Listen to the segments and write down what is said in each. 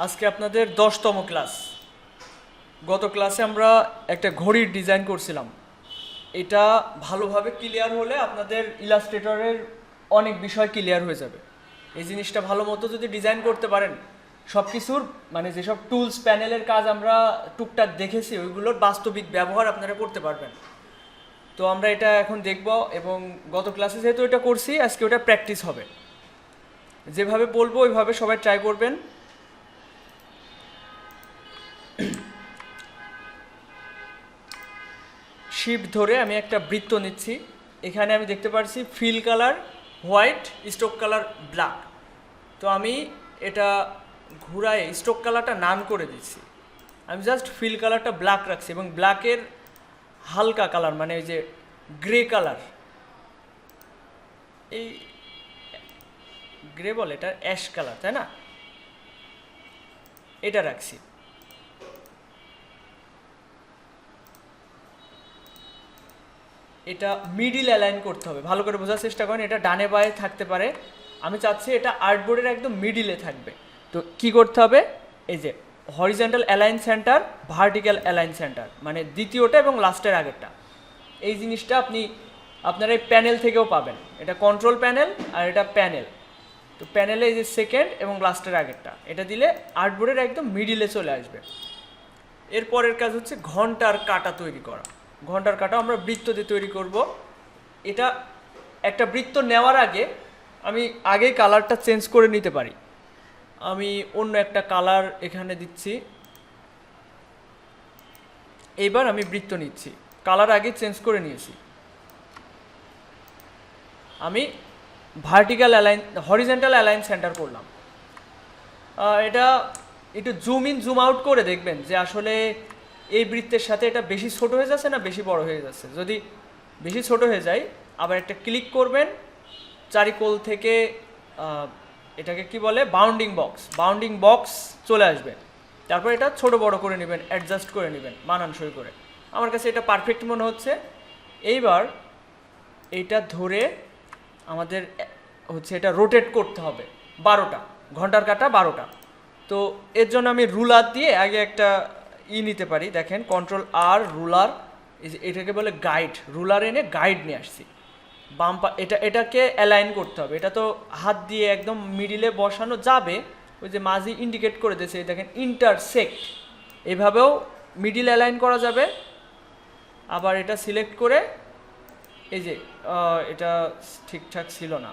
আজকে আপনাদের 10তম ক্লাস। গত ক্লাসে আমরা একটা ঘড়ির ডিজাইন করছিলাম। এটা ভালোভাবে ক্লিয়ার হলে আপনাদের ইলাস্ট্রেটরের অনেক বিষয় ক্লিয়ার হয়ে যাবে। এই জিনিসটা ভালো মতো যদি ডিজাইন করতে পারেন, সব কিছুর মানে যেসব টুলস প্যানেলের কাজ আমরা টুকটাক দেখেছি ওইগুলোর বাস্তবিক ব্যবহার আপনারা করতে পারবেন। তো আমরা এটা এখন দেখব, এবং গত ক্লাসে যেহেতু এটা করছি আজকে ওটা প্র্যাকটিস হবে। যেভাবে বলবো ওইভাবে সবাই ট্রাই করবেন। শিফট ধরে আমি একটা বৃত্ত নিচ্ছি। এখানে আমি দেখতে পাচ্ছি fill colour white, stroke colour black. তো আমি এটা ঘুরায় স্ট্রোক কালারটা নান করে দিচ্ছি। আমি জাস্ট ফিল কালারটা ব্ল্যাক রাখছি এবং ব্ল্যাকের হালকা কালার মানে এই যে গ্রে কালার, এই গ্রে বলে এটা অ্যাশ কালার, তাই না? এটা রাখছি। এটা মিডিল অ্যালাইন করতে হবে, ভালো করে বোঝার চেষ্টা করেন। এটা ডানে বায়ে থাকতে পারে, আমি চাচ্ছি এটা আর্টবোর্ডের একদম মিডিলে থাকবে। তো কি করতে হবে, এই যে horizontal align centre, vertical align centre, মানে দ্বিতীয়টা এবং লাস্টের আগেরটা। এই জিনিসটা আপনারা এই প্যানেল থেকেও পাবেন। এটা কন্ট্রোল প্যানেল আর এটা প্যানেল। তো প্যানেলে এই যে সেকেন্ড এবং লাস্টের আগেরটা এটা দিলে আর্টবোর্ডের একদম মিডিলে চলে আসবে। এরপরের কাজ হচ্ছে ঘন্টার কাঁটা তৈরি করা। ঘন্টার কাঁটা আমরা বৃত্ত দিয়ে তৈরি করব। এটা একটা বৃত্ত নেওয়ার আগে আমি আগেই কালারটা চেঞ্জ করে নিতে পারি। আমি অন্য একটা কালার এখানে দিচ্ছি। এইবার আমি বৃত্ত নিচ্ছি, কালার আগে চেঞ্জ করে নিয়েছি। আমি vertical align, horizontal align centre করলাম। এটা একটু জুম ইন জুম আউট করে দেখবেন যে আসলে এই বৃত্তের সাথে এটা বেশি ছোট হয়ে যাচ্ছে না বেশি বড় হয়ে যাচ্ছে। যদি বেশি ছোট হয়ে যায় আবার একটা ক্লিক করবেন, চারিকোল থেকে এটাকে কি বলে বাউন্ডিং বক্স, বাউন্ডিং বক্স চলে আসবে। তারপর এটা ছোট বড় করে নেবেন, অ্যাডজাস্ট করে নেবেন মানানসই করে। আমার কাছে এটা পারফেক্ট মনে হচ্ছে। এইবার এইটা ধরে আমাদের হচ্ছে এটা রোটেট করতে হবে 12টা, ঘন্টার কাঁটা 12টা। তো এর জন্য আমি রুলার দিয়ে আগে একটা নিতে পারি। দেখেন কন্ট্রোল আর রুলার, এটাকে বলে গাইড। রুলার এনে গাইড নিয়ে আসছি। এটাকে অ্যালাইন করতে হবে। এটা তো হাত দিয়ে একদম মিডিলে বসানো যাবে, ওই যে মাঝি ইন্ডিকেট করে দিয়েছে দেখেন ইন্টারসেক্ট, এভাবেও মিডিল অ্যালাইন করা যাবে। আবার এটা সিলেক্ট করে এই যে এটা ঠিকঠাক ছিল না,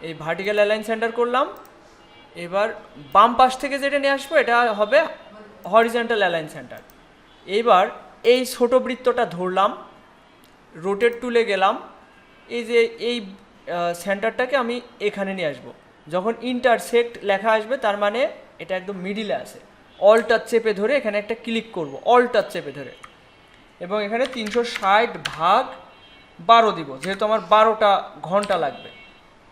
এই ভার্টিক্যাল অ্যালাইন সেন্টার করলাম। এবার বাম পাশ থেকে যেটা নিয়ে আসবো এটা হবে হরিজন্টাল অ্যালাইন সেন্টার। এইবার এই ছোট বৃত্তটা ধরলাম, রোটেট টুলে গেলাম, এই যে এই সেন্টারটাকে আমি এখানে নিয়ে আসবো। যখন ইন্টারসেক্ট লেখা আসবে তার মানে এটা একদম মিডিলে আছে। অল টাচ চেপে ধরে এখানে একটা ক্লিক করব, অল টাচ চেপে ধরে, এবং এখানে 360/12 দিব, যেহেতু আমার 12টা ঘন্টা লাগবে।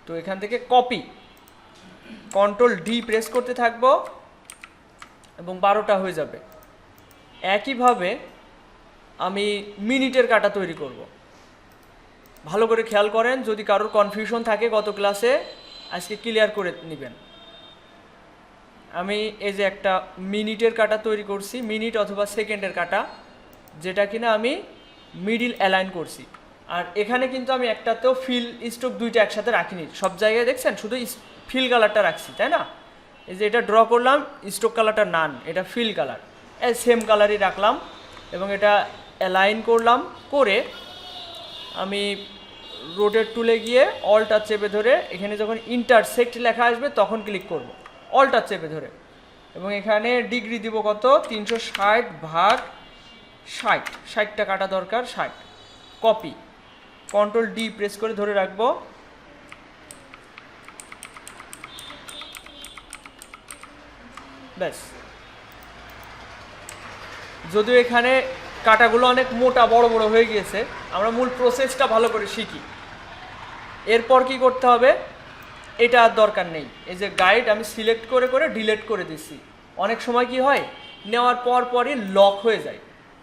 তো এখান থেকে কপি, কন্ট্রোল ডি প্রেস করতে থাকবো এবং 12টা হয়ে যাবে। একইভাবে আমি মিনিটের কাঁটা তৈরি করব। ভালো করে খেয়াল করেন, যদি কারোর কনফিউশন থাকে গত ক্লাসে আজকে ক্লিয়ার করে নেবেন। আমি এই যে একটা মিনিটের কাঁটা তৈরি করছি, মিনিট অথবা সেকেন্ডের কাঁটা, যেটা কিনা আমি মিডিল অ্যালাইন করছি। আর এখানে কিন্তু আমি একটাতেও ফিল স্ট্রোক দুইটা একসাথে রাখিনি, সব জায়গায় দেখছেন শুধু ফিল কালারটা রাখছি, তাই না? এই যে এটা ড্র করলাম, স্ট্রোক কালারটা নান, এটা ফিল কালার, সেম কালারই রাখলাম এবং এটা অ্যালাইন করলাম। করে আমি রোটেট টুলে গিয়ে অল টাচ চেপে ধরে এখানে যখন ইন্টারসেক্ট লেখা আসবে তখন ক্লিক করব, অল টাচ চেপে ধরে, এবং এখানে ডিগ্রি দিব কত 360/60, 60টা কাটা দরকার, 60। কপি, কন্ট্রোল ডি প্রেস করে ধরে রাখবো। ব্যাস। যদিও এখানে কাটাগুলো অনেক মোটা বড় বড় হয়ে গিয়েছে, আমরা মূল প্রসেসটা ভালো করে শিখি। এরপর কি করতে হবে, এটা আর দরকার নেই। এই যে গাইড আমি সিলেক্ট করে করে ডিলিট করে দিচ্ছি। অনেক সময় কি হয়, নেওয়ার পর পরই লক হয়ে যায়।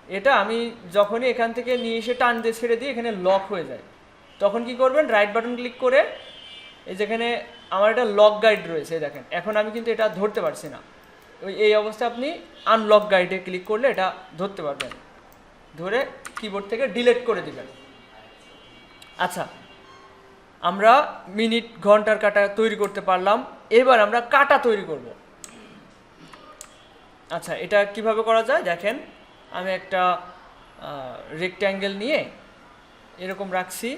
এটা আমি যখনই এখান থেকে নিয়ে এসে টান দিয়ে ছেড়ে দিই এখানে লক হয়ে যায়। তখন কি করবেন, রাইট বাটন ক্লিক করে এই যেখানে আমার একটা লক গাইড রয়েছে দেখেন, এখন আমি কিন্তু এটা ধরতে পারছি না। এই অবস্থায় আপনি আনলক গাইডে ক্লিক করলে এটা ধরতে পারবেন, ধরে কিবোর্ড থেকে ডিলিট করে দিবেন। আচ্ছা, আমরা মিনিট ঘন্টার কাঁটা তৈরি করতে পারলাম। এবার আমরা কাঁটা তৈরি করব। আচ্ছা, এটা কিভাবে করা যায় দেখেন, আমি একটা রেক্ট্যাঙ্গেল নিয়ে এরকম রাখছি,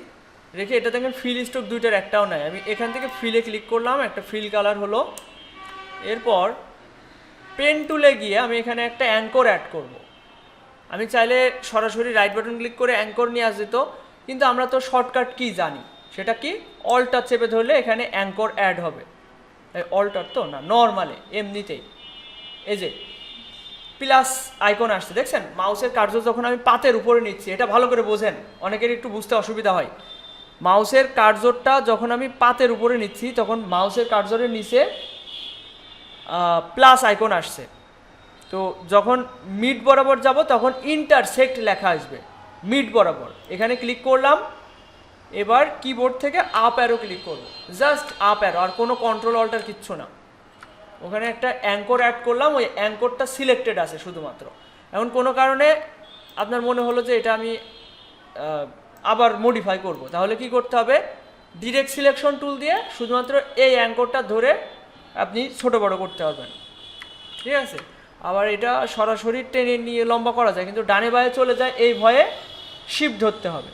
রেখে এটা দেখেন ফিল স্ট্রোক দুইটার একটাও নাই। আমি এখান থেকে ফিলে ক্লিক করলাম, একটা ফিল কালার হলো। এরপর পেন টুলে গিয়ে আমি এখানে একটা অ্যাঙ্কর অ্যাড করব। আমি চাইলে সরাসরি রাইট বাটন ক্লিক করে অ্যাঙ্কর নিয়ে আসতে তো, কিন্তু আমরা তো শর্টকাট কি জানি, সেটা কি অল্টার চেপে ধরলে এখানে অ্যাঙ্কর অ্যাড হবে। অল্টার তো না, নর্মালে এমনিতেই এই যে প্লাস আইকন আসছে দেখছেন। মাউসের কার্য যখন আমি পাতের উপরে নিচ্ছি, এটা ভালো করে বোঝেন, অনেকের একটু বুঝতে অসুবিধা হয়। মাউসের কার্যরটা যখন আমি পাতের উপরে নিচ্ছি, তখন মাউসের কার্যরের নিচে প্লাস আইকন আসছে। তো যখন মিড বরাবর যাব তখন ইন্টারসেক্ট লেখা আসবে মিড বরাবর, এখানে ক্লিক করলাম। এবার কিবোর্ড থেকে আপ অ্যারো ক্লিক করব, জাস্ট আপ অ্যারো, আর কোনো কন্ট্রোল অল্টার কিচ্ছু না। ওখানে একটা অ্যাঙ্কর অ্যাড করলাম, ওই অ্যাঙ্করটা সিলেক্টেড আছে শুধুমাত্র। এখন কোনো কারণে আপনার মনে হলো যে এটা আমি আবার মডিফাই করব, তাহলে কি করতে হবে, ডিরেক্ট সিলেকশন টুল দিয়ে শুধুমাত্র এই অ্যাঙ্করটা ধরে আপনি ছোট বড় করতে পারবেন, ঠিক আছে। আবার এটা সরাসরি টেনে নিয়ে লম্বা করা যায়, কিন্তু ডানে বায়ে চলে যায় এই ভয়ে শিফট ধরতে হবে,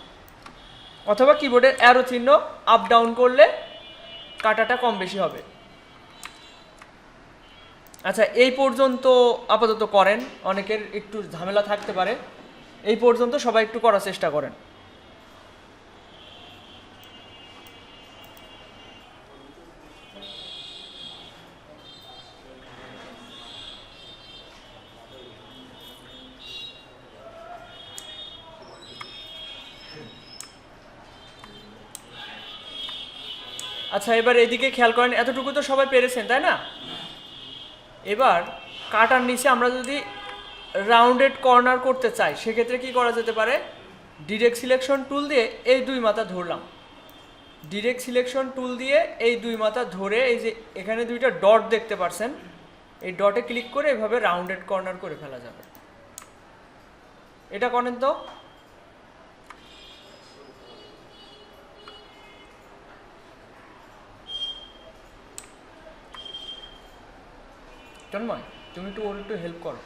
অথবা কিবোর্ডের অ্যারো চিহ্ন আপ ডাউন করলে কাটাটা কম বেশি হবে। আচ্ছা, এই পর্যন্ত আপাতত করেন, অনেকের একটু ঝামেলা থাকতে পারে, এই পর্যন্ত সবাই একটু করার চেষ্টা করেন। আচ্ছা, এবার এদিকে খেয়াল করেন, এতটুকু তো সবাই পেরেছেন তাই না? এবার কাটার নিচে আমরা যদি রাউন্ডেড কর্নার করতে চাই, সেক্ষেত্রে কি করা যেতে পারে, ডিরেক্ট সিলেকশন টুল দিয়ে এই দুই মাথা ধরলাম, ডিরেক্ট সিলেকশন টুল দিয়ে এই দুই মাথা ধরে এই যে এখানে দুইটা ডট দেখতে পাচ্ছেন, এই ডটে ক্লিক করে এভাবে রাউন্ডেড কর্নার করে ফেলা যাবে। এটা করেন তো। তন্ময়, তুমি একটু ওর একটু হেল্প করো।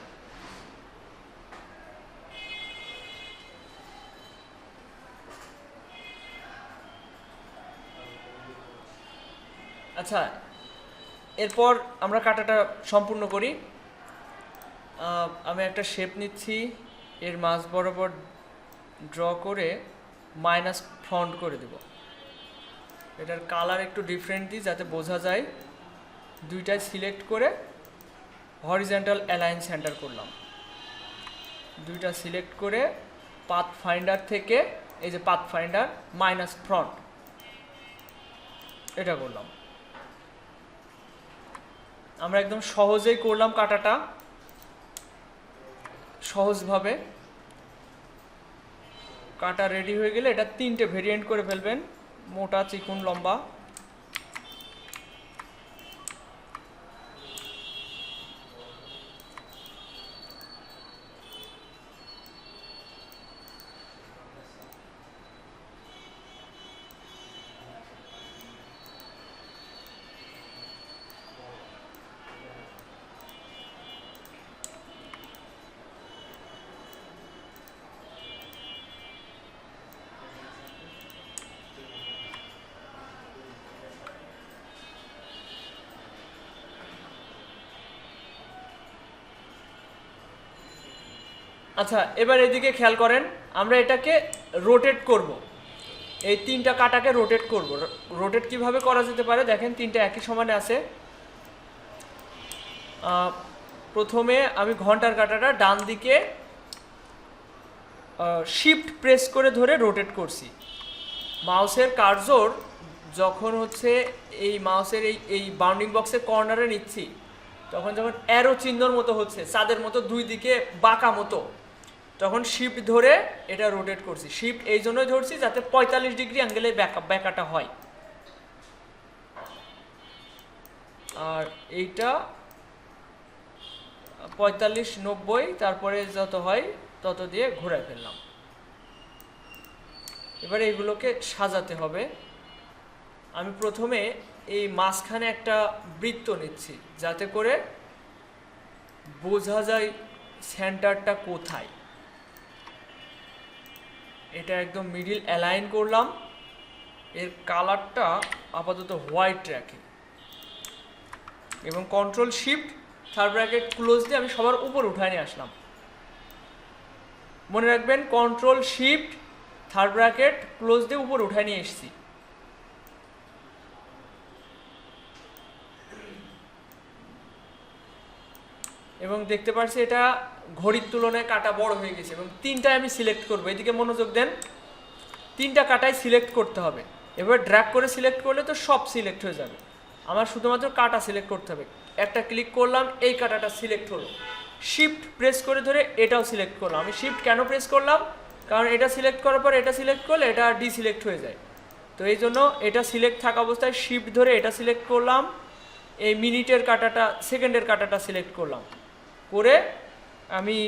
আচ্ছা, এরপর আমরা কাটাটা সম্পূর্ণ করি। আমি একটা শেপ নিচ্ছি, এর মাঝ বরাবর ড্র করে মাইনাস ফ্রন্ট করে দেব। এটার কালার একটু ডিফারেন্ট দিই যাতে বোঝা যায়। দুইটাই সিলেক্ট করে হরিজন্টাল অ্যালাইন সেন্টার করলাম। দুইটা সিলেক্ট করে পাথ ফাইন্ডার থেকে এই যে পাথ ফাইন্ডার মাইনাস ফ্রন্ট এটা করলাম। আমরা একদম সহজেই করলাম কাটাটা, সহজভাবে। কাটা রেডি হয়ে গেলে এটা তিনটে ভেরিয়েন্ট করে ফেলবেন, মোটা, চিকুন, লম্বা। আচ্ছা, এবার এদিকে খেয়াল করেন, আমরা এটাকে রোটেট করব, এই তিনটা কাটাকে রোটেট করব। রোটেট কিভাবে করা যেতে পারে দেখেন, তিনটা একই সমানে আছে। প্রথমে আমি ঘন্টার কাটাটা ডান দিকে শিফট প্রেস করে ধরে রোটেট করছি। মাউসের কার্সর যখন হচ্ছে এই মাউসের এই বাউন্ডিং বক্সের কর্নারে নিচ্ছি, তখন যখন অ্যারো চিহ্নর মতো হচ্ছে, চাঁদের মতো দুই দিকে বাঁকা মতো, তখন শিফট ধরে এটা রোটেট করছি। শিফট এই জন্যই ধরছি যাতে 45 ডিগ্রি অ্যাঙ্গেলে ব্যাকাটা হয়। আর এইটা 45, 90, তারপরে যত হয় তত দিয়ে ঘোরায় ফেললাম। এবারে এগুলোকে সাজাতে হবে। আমি প্রথমে এই মাঝখানে একটা বৃত্ত নিচ্ছি যাতে করে বোঝা যায় সেন্টারটা কোথায়। এটা একদম মিডিল অ্যালাইন করলাম। এর কালারটা আপাতত হোয়াইট রাখি এবং control shift third bracket close দিয়ে আমি সবার উপর উঠায় নিয়ে আসলাম। মনে রাখবেন control shift third bracket close দিয়ে উপর উঠায় নিয়ে এসেছি। এবং দেখতে পাচ্ছি এটা ঘড়ির তুলনায় কাটা বড় হয়ে গেছে এবং তিনটায় আমি সিলেক্ট করব। এদিকে মনোযোগ দেন, তিনটা কাটাই সিলেক্ট করতে হবে। এবার ড্র্যাগ করে সিলেক্ট করলে তো সব সিলেক্ট হয়ে যাবে। আমার শুধুমাত্র কাটা সিলেক্ট করতে হবে। একটা ক্লিক করলাম, এই কাটাটা সিলেক্ট হলো। শিফট প্রেস করে ধরে এটাও সিলেক্ট করলাম। আমি শিফট কেন প্রেস করলাম? কারণ এটা সিলেক্ট করার পর এটা সিলেক্ট করলে এটা ডিসিলেক্ট হয়ে যায়। তো এই জন্য এটা সিলেক্ট থাকা অবস্থায় শিফট ধরে এটা সিলেক্ট করলাম। এই মিনিটের কাটাটা, সেকেন্ডের কাটাটা সিলেক্ট করলাম। করে আমি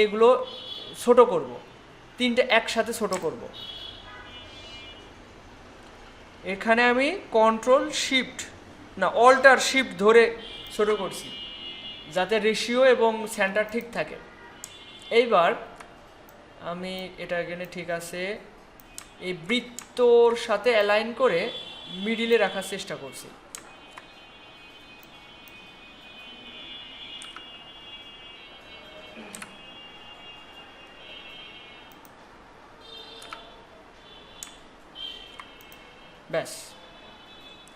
এগুলো ছোট করব, তিনটে একসাথে ছোট করব। এখানে আমি কন্ট্রোল শিফট না অল্টার শিফট ধরে ছোট করছি যাতে রেশিও এবং সেন্টার ঠিক থাকে। এইবার আমি এটা এখানে ঠিক আছে, এই বৃত্তর সাথে অ্যালাইন করে মিডিলে রাখার চেষ্টা করছি। ব্যাস,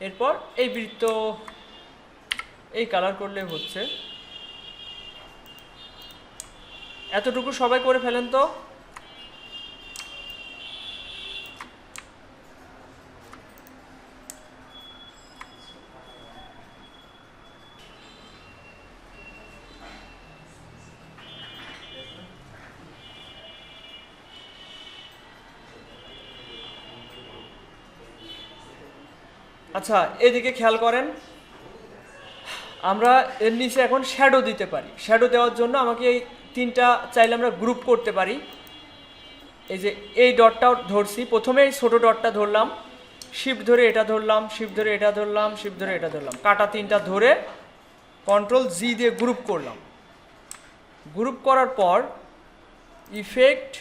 এরপর এই বৃত্ত এই কালার করলে হচ্ছে। এতটুকু সবাই করে ফেলেন তো। আচ্ছা, এদিকে খেয়াল করেন, আমরা এর নিচে এখন শ্যাডো দিতে পারি। শ্যাডো দেওয়ার জন্য আমাকে এই তিনটা চাইলে আমরা গ্রুপ করতে পারি। এই যে এই ডটটাও ধরছি, প্রথমে এই ছোটো ডটটা ধরলাম, শিফট ধরে এটা ধরলাম, শিফট ধরে এটা ধরলাম, শিফট ধরে এটা ধরলাম, কাটা তিনটা ধরে কন্ট্রোল জি দিয়ে গ্রুপ করলাম। গ্রুপ করার পর ইফেক্ট,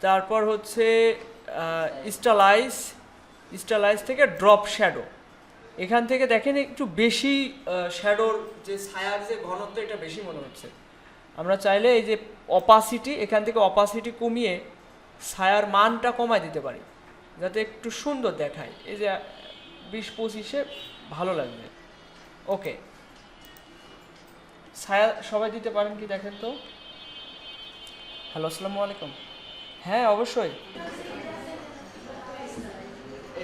তারপর হচ্ছে স্টাইলাইজ থেকে ড্রপ শ্যাডো। এখান থেকে দেখেন একটু বেশি শ্যাডোর যে ছায়ার যে ঘনত্ব এটা বেশি মনে হচ্ছে। আমরা চাইলে এই যে অপাসিটি, এখান থেকে অপাসিটি কমিয়ে ছায়ার মানটা কমায় দিতে পারি যাতে একটু সুন্দর দেখায়। এই যে 20-25-এ ভালো লাগবে। ওকে, ছায়া সবাই দিতে পারেন কি দেখেন তো। হ্যালো, আসসালামু আলাইকুম। হ্যাঁ অবশ্যই,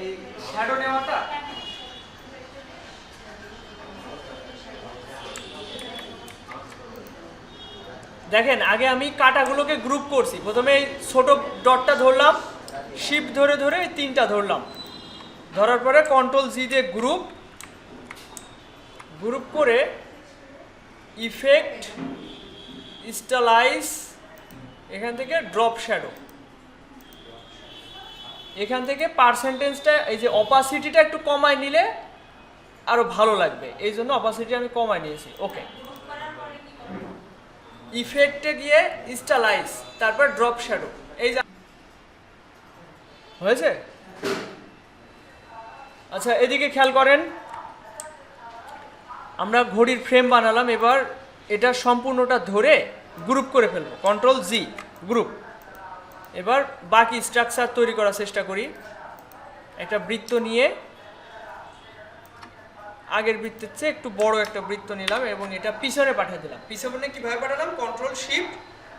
এই শ্যাডো নেওয়াটা দেখেন, আগে আমি কাটাগুলোকে গ্রুপ করছি। প্রথমে এই ছোট ডটটা ধরলাম, শিফট ধরে ধরে এই তিনটা ধরলাম, ধরার পরে কন্ট্রোল জি দিয়ে গ্রুপ করে ইফেক্ট, স্টাইলাইজ, এখান থেকে ড্রপ শ্যাডো। এখান থেকে পার্সেন্টেজটা, এই যে অপাসিটিটা একটু কমায় নিলে আরো ভালো লাগবে, এই জন্য অপাসিটি আমি কমায় নিয়েছি। ওকে, ইফেক্টে গিয়ে স্টাইলাইজ, তারপর ড্রপ শ্যাডো। এই হয়েছে। আচ্ছা, এদিকে খেয়াল করেন, আমরা ঘড়ির ফ্রেম বানালাম। এবার এটা সম্পূর্ণটা ধরে গ্রুপ করে ফেলবো, কন্ট্রোল জি গ্রুপ। এবার বাকি স্ট্রাকচার তৈরি করার চেষ্টা করি। একটা বৃত্ত নিয়ে আগের বৃত্তের চেয়ে একটু বড় একটা বৃত্ত নিলাম এবং এটা পিছনে পাঠিয়ে দিলাম। পিছনে কিভাবে পাঠালাম? Control shift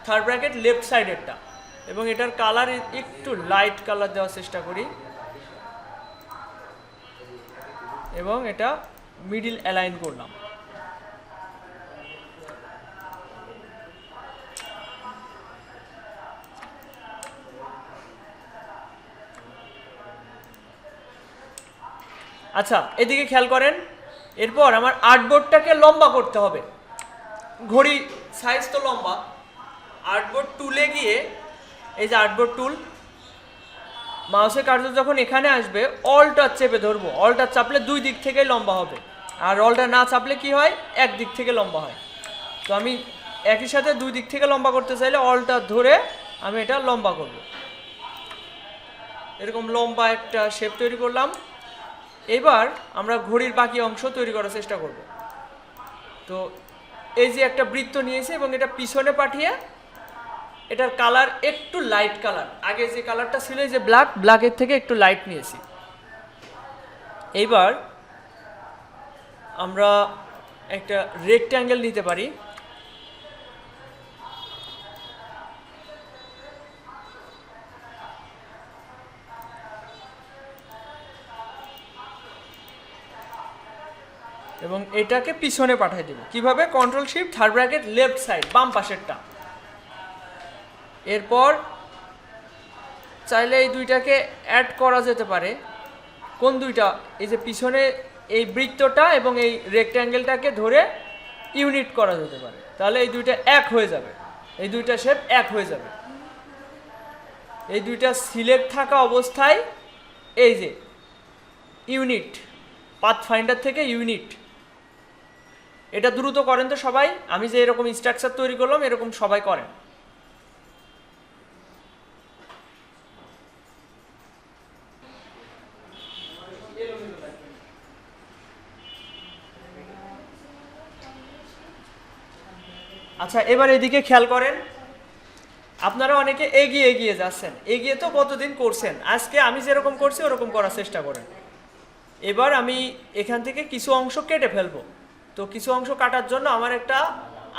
third bracket left সাইডেরটা, এবং এটার কালার একটু লাইট কালার দেওয়ার চেষ্টা করি এবং এটা মিডিল অ্যালাইন করলাম। আচ্ছা, এদিকে খেয়াল করেন, এরপর আমার আর্টবোর্ডটাকে লম্বা করতে হবে, ঘড়ি সাইজ তো লম্বা। আর্টবোর্ড টুলে গিয়ে, এই যে আর্টবোর্ড টুল, মাউসের কার্সর যখন এখানে আসবে অলটা চেপে ধরবো, অলটা চাপলে দুই দিক থেকেই লম্বা হবে, আর অলটা না চাপলে কি হয়, এক দিক থেকে লম্বা হয়। তো আমি একই সাথে দুই দিক থেকে লম্বা করতে চাইলে অলটা ধরে আমি এটা লম্বা করব। এরকম লম্বা একটা শেপ তৈরি করলাম। এবার আমরা ঘড়ির বাকি অংশ তৈরি করার চেষ্টা করব। তো এই যে একটা বৃত্ত নিয়েছি এবং এটা পিছনে পাঠিয়ে এটার কালার একটু লাইট কালার, আগে যে কালারটা ছিল যে ব্ল্যাকের থেকে একটু লাইট নিয়েছি। এইবার আমরা একটা রেক্ট্যাঙ্গেল নিতে পারি। এবং এটাকে পিছনে পাঠিয়ে দেব কিভাবে, control shift third bracket left side, বাম পাশেরটা। এরপর চাইলে এই দুইটাকে অ্যাড করা যেতে পারে। কোন দুইটা, এই যে পিছনে এই বৃত্তটা এবং এই রেক্ট্যাঙ্গেলটাকে ধরে ইউনিট করা যেতে পারে, তাহলে এই দুইটা এক হয়ে যাবে, এই দুইটা শেপ এক হয়ে যাবে। এই দুইটা সিলেক্ট থাকা অবস্থায় এই যে ইউনিট, পাথফাইন্ডার থেকে ইউনিট, এটা দ্রুত করেন তো সবাই, আমি যে এরকম স্ট্রাকচার তৈরি করলাম এরকম সবাই করেন। আচ্ছা, এবার এদিকে খেয়াল করেন, আপনারা অনেকে এগিয়ে এগিয়ে যাচ্ছেন, এগিয়ে তো কতদিন করছেন, আজকে আমি যেরকম করছি ওরকম করার চেষ্টা করেন। এবার আমি এখান থেকে কিছু অংশ কেটে ফেলবো। তো কিছু অংশ কাটার জন্য আমার একটা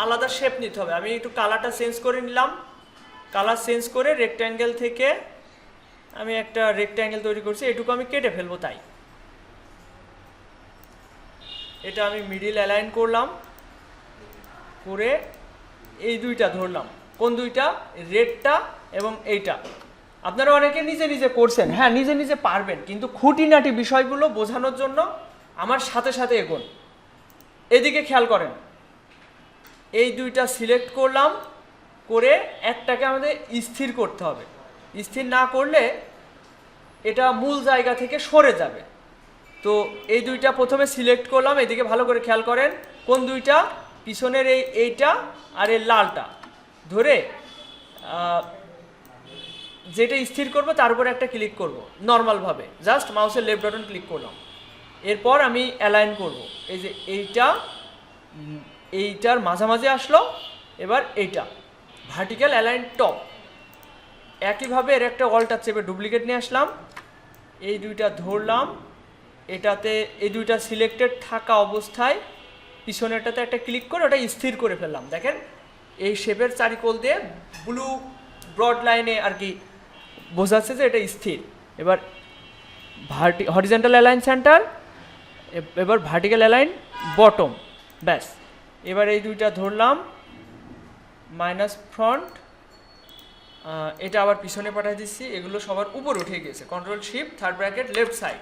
আলাদা শেপ নিতে হবে। আমি একটু কালারটা চেঞ্জ করে নিলাম, কালার চেঞ্জ করে রেক্ট্যাঙ্গেল থেকে আমি একটা রেক্ট্যাঙ্গেল তৈরি করছি, এটুকু আমি কেটে ফেলবো। তাই এটা আমি মিডিল অ্যালাইন করলাম, করে এই দুইটা ধরলাম। কোন দুইটা, রেডটা এবং এইটা। আপনারা অনেকে নিজে নিজে করছেন, হ্যাঁ নিজে নিজে পারবেন, কিন্তু খুঁটিনাটি বিষয়গুলো বোঝানোর জন্য আমার সাথে সাথে এগোন। এদিকে খেয়াল করেন, এই দুইটা সিলেক্ট করলাম, করে একটাকে আমাদের স্থির করতে হবে। স্থির না করলে এটা মূল জায়গা থেকে সরে যাবে। তো এই দুইটা প্রথমে সিলেক্ট করলাম, এদিকে ভালো করে খেয়াল করেন, কোন দুইটা, পিছনের এইটা আর এই লালটা ধরে যেটা স্থির করব তার উপরে একটা ক্লিক করব নর্মালভাবে, জাস্ট মাউসের লেফট বাটন ক্লিক করলাম। এরপর আমি অ্যালাইন করব, এই যে এইটার মাঝামাঝি আসলো। এবার এইটা ভার্টিক্যাল অ্যালাইন টপ, একইভাবে এর একটা অল্টার চেপে ডুপ্লিকেট নিয়ে আসলাম, এই দুইটা ধরলাম, এটাতে এই দুইটা সিলেক্টেড থাকা অবস্থায় পিছনেরটাতে একটা ক্লিক করে ওটা স্থির করে ফেললাম। দেখেন এই শেপের চারিকোল দিয়ে ব্লু ব্রড লাইনে আর কি বোঝাচ্ছে যে এটা স্থির। এবার হরিজন্টাল অ্যালাইন সেন্টার, এবার ভার্টিক্যাল অ্যালাইন বটম, ব্যাস। এবার এই দুইটা ধরলাম, মাইনাস ফ্রন্ট, এটা আবার পিছনে পাঠিয়ে দিচ্ছি, এগুলো সবার উপর উঠে গিয়েছে, control shift third bracket left side.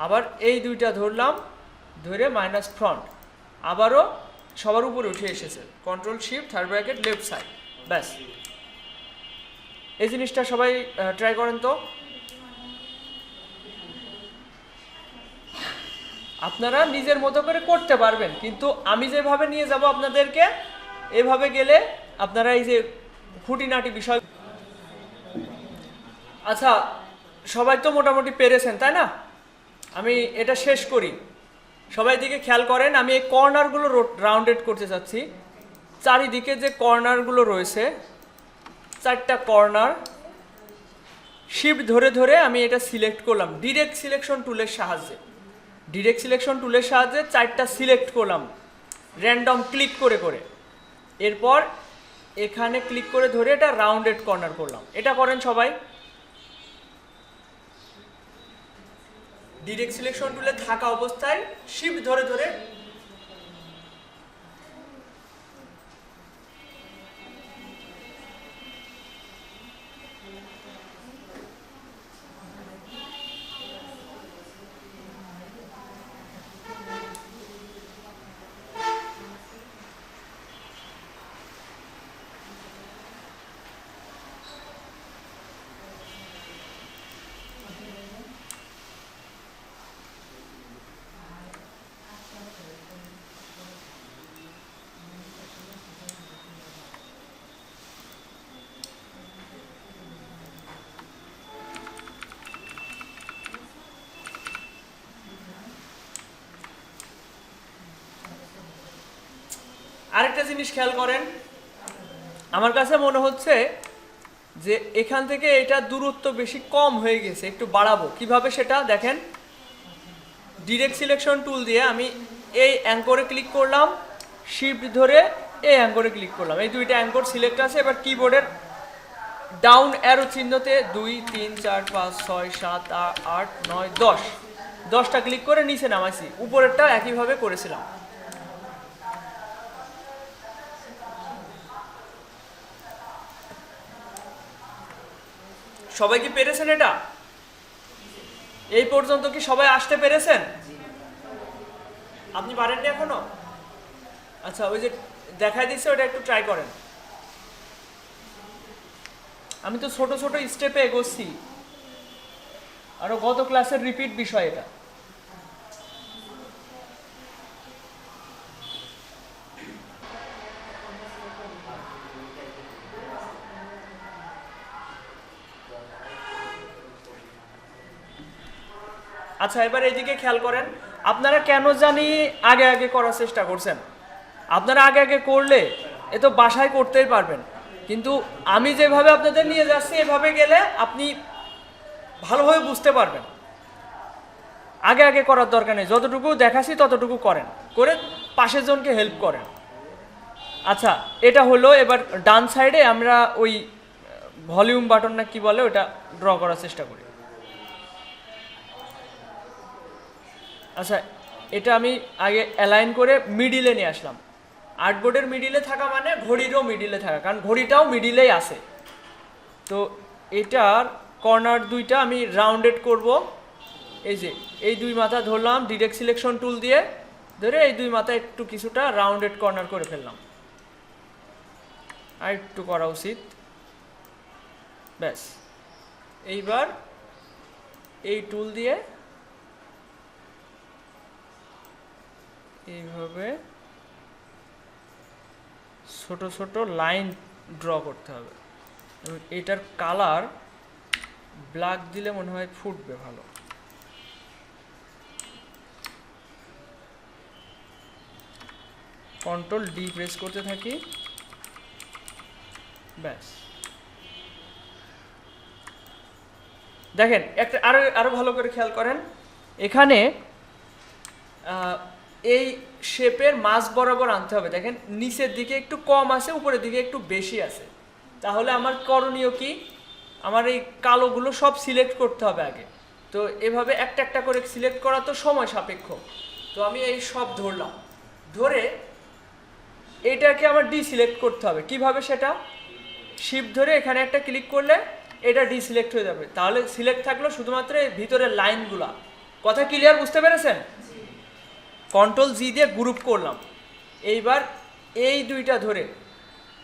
আবার এই দুইটা ধরলাম, ধরে মাইনাস ফ্রন্ট, আবারও সবার উপরে উঠে এসেছে, control shift third bracket left side, ব্যাস। এই জিনিসটা সবাই ট্রাই করেন তো। আপনারা নিজের মতো করে করতে পারবেন, কিন্তু আমি যেভাবে নিয়ে যাব আপনাদেরকে, এভাবে গেলে আপনারা এই যে খুঁটিনাটি বিষয়। আচ্ছা, সবাই তো মোটামুটি পেরেছেন তাই না? আমি এটা শেষ করি, সবাই দিকে খেয়াল করেন। আমি এই কর্নারগুলো রাউন্ডেড করতে চাচ্ছি, চারিদিকে যে কর্নারগুলো রয়েছে, চারটা কর্নার শিফট ধরে ধরে আমি এটা সিলেক্ট করলাম ডিরেক্ট সিলেকশন টুলের সাহায্যে। ডিরেক্ট সিলেকশন টুলের সাহায্যে চারটা সিলেক্ট করলাম র্যান্ডম ক্লিক করে করে। এরপর এখানে ক্লিক করে ধরে এটা রাউন্ডেড কর্নার করলাম। এটা করেন সবাই। ডিরেক্ট সিলেকশন টুলে থাকা অবস্থায় শিফট ধরে ধরে আরেকটা জিনিস খেয়াল করেন, আমার কাছে মনে হচ্ছে যে এখান থেকে এটা দূরত্ব বেশি কম হয়ে গেছে, একটু বাড়াবো। কিভাবে সেটা দেখেন, ডিরেক্ট সিলেকশন টুল দিয়ে আমি এই অ্যাঙ্করে ক্লিক করলাম, শিফট ধরে এই অ্যাঙ্করে ক্লিক করলাম, এই দুইটা অ্যাঙ্কর সিলেক্ট আছে। এবার কিবোর্ডের ডাউন অ্যারো চিহ্নতে 2 3 4 5 6 7 8 9 10 10টা ক্লিক করে নিচে নামাইছি, উপরেরটা একইভাবে করেছিলাম। সবাই কি পেরেছেন? এটা এই পর্যন্ত কি সবাই আসতে পেরেছেন? আপনি পারেননি এখনো? আচ্ছা, ওই যে দেখাই দিচ্ছে ওটা একটু ট্রাই করেন। আমি তো ছোট ছোট স্টেপে এগোচ্ছি, আরো গত ক্লাসের রিপিট বিষয় এটা। আচ্ছা, এবার এইদিকে খেয়াল করেন, আপনারা কেন জানি আগে আগে করার চেষ্টা করছেন। আপনারা আগে আগে করলে এ তো বাসায় করতেই পারবেন, কিন্তু আমি যেভাবে আপনাদের নিয়ে যাচ্ছি এভাবে গেলে আপনি ভালোভাবে বুঝতে পারবেন। আগে আগে করার দরকার নেই, যতটুকু দেখাচ্ছি ততটুকু করেন, করে পাশের জনকে হেল্প করেন। আচ্ছা, এটা হলো। এবার ডান সাইডে আমরা ওই ভলিউম বাটন না কি বলে ওটা ড্র করার চেষ্টা করি। আচ্ছা, এটা আমি আগে অ্যালাইন করে মিডিলে নিয়ে আসলাম। আর্টবোর্ডের মিডিলে থাকা মানে ঘড়িরও মিডিলে থাকা, কারণ ঘড়িটাও মিডিলেই আছে। তো এটার কর্নার দুইটা আমি রাউন্ডেড করব। এই যে এই দুই মাথা ধরলাম ডিরেক্ট সিলেকশন টুল দিয়ে, ধরে এই দুই মাথা একটু কিছুটা রাউন্ডেড কর্নার করে ফেললাম। আর একটু করা উচিত, ব্যাস। এইবার এই টুল দিয়ে এইভাবে ছোট ছোট লাইন ড্র করতে হবে। এটার কালার ব্ল্যাক দিলে মনে হয় ফুটবে ভালো। কন্ট্রোল ডি প্রেস করতে থাকি, ব্যাস। দেখেন একটা আরো ভালো করে খেয়াল করেন, এখানে এই শেপের মাঝ বরাবর আনতে হবে। দেখেন নিচের দিকে একটু কম আছে, উপরের দিকে একটু বেশি আছে। তাহলে আমার করণীয় কি, আমার এই কালোগুলো সব সিলেক্ট করতে হবে আগে। তো এভাবে একটা একটা করে সিলেক্ট করা তো সময় সাপেক্ষ। তো আমি এই সব ধরলাম, ধরে এটাকে আমার ডিসিলেক্ট করতে হবে। কিভাবে সেটা, শিফট ধরে এখানে একটা ক্লিক করলে এটা ডিসিলেক্ট হয়ে যাবে। তাহলে সিলেক্ট থাকলো শুধুমাত্র এই ভিতরের লাইনগুলা। কথা ক্লিয়ার, বুঝতে পেরেছেন? কন্ট্রোল জি দিয়ে গ্রুপ করলাম। এইবার এই দুইটা ধরে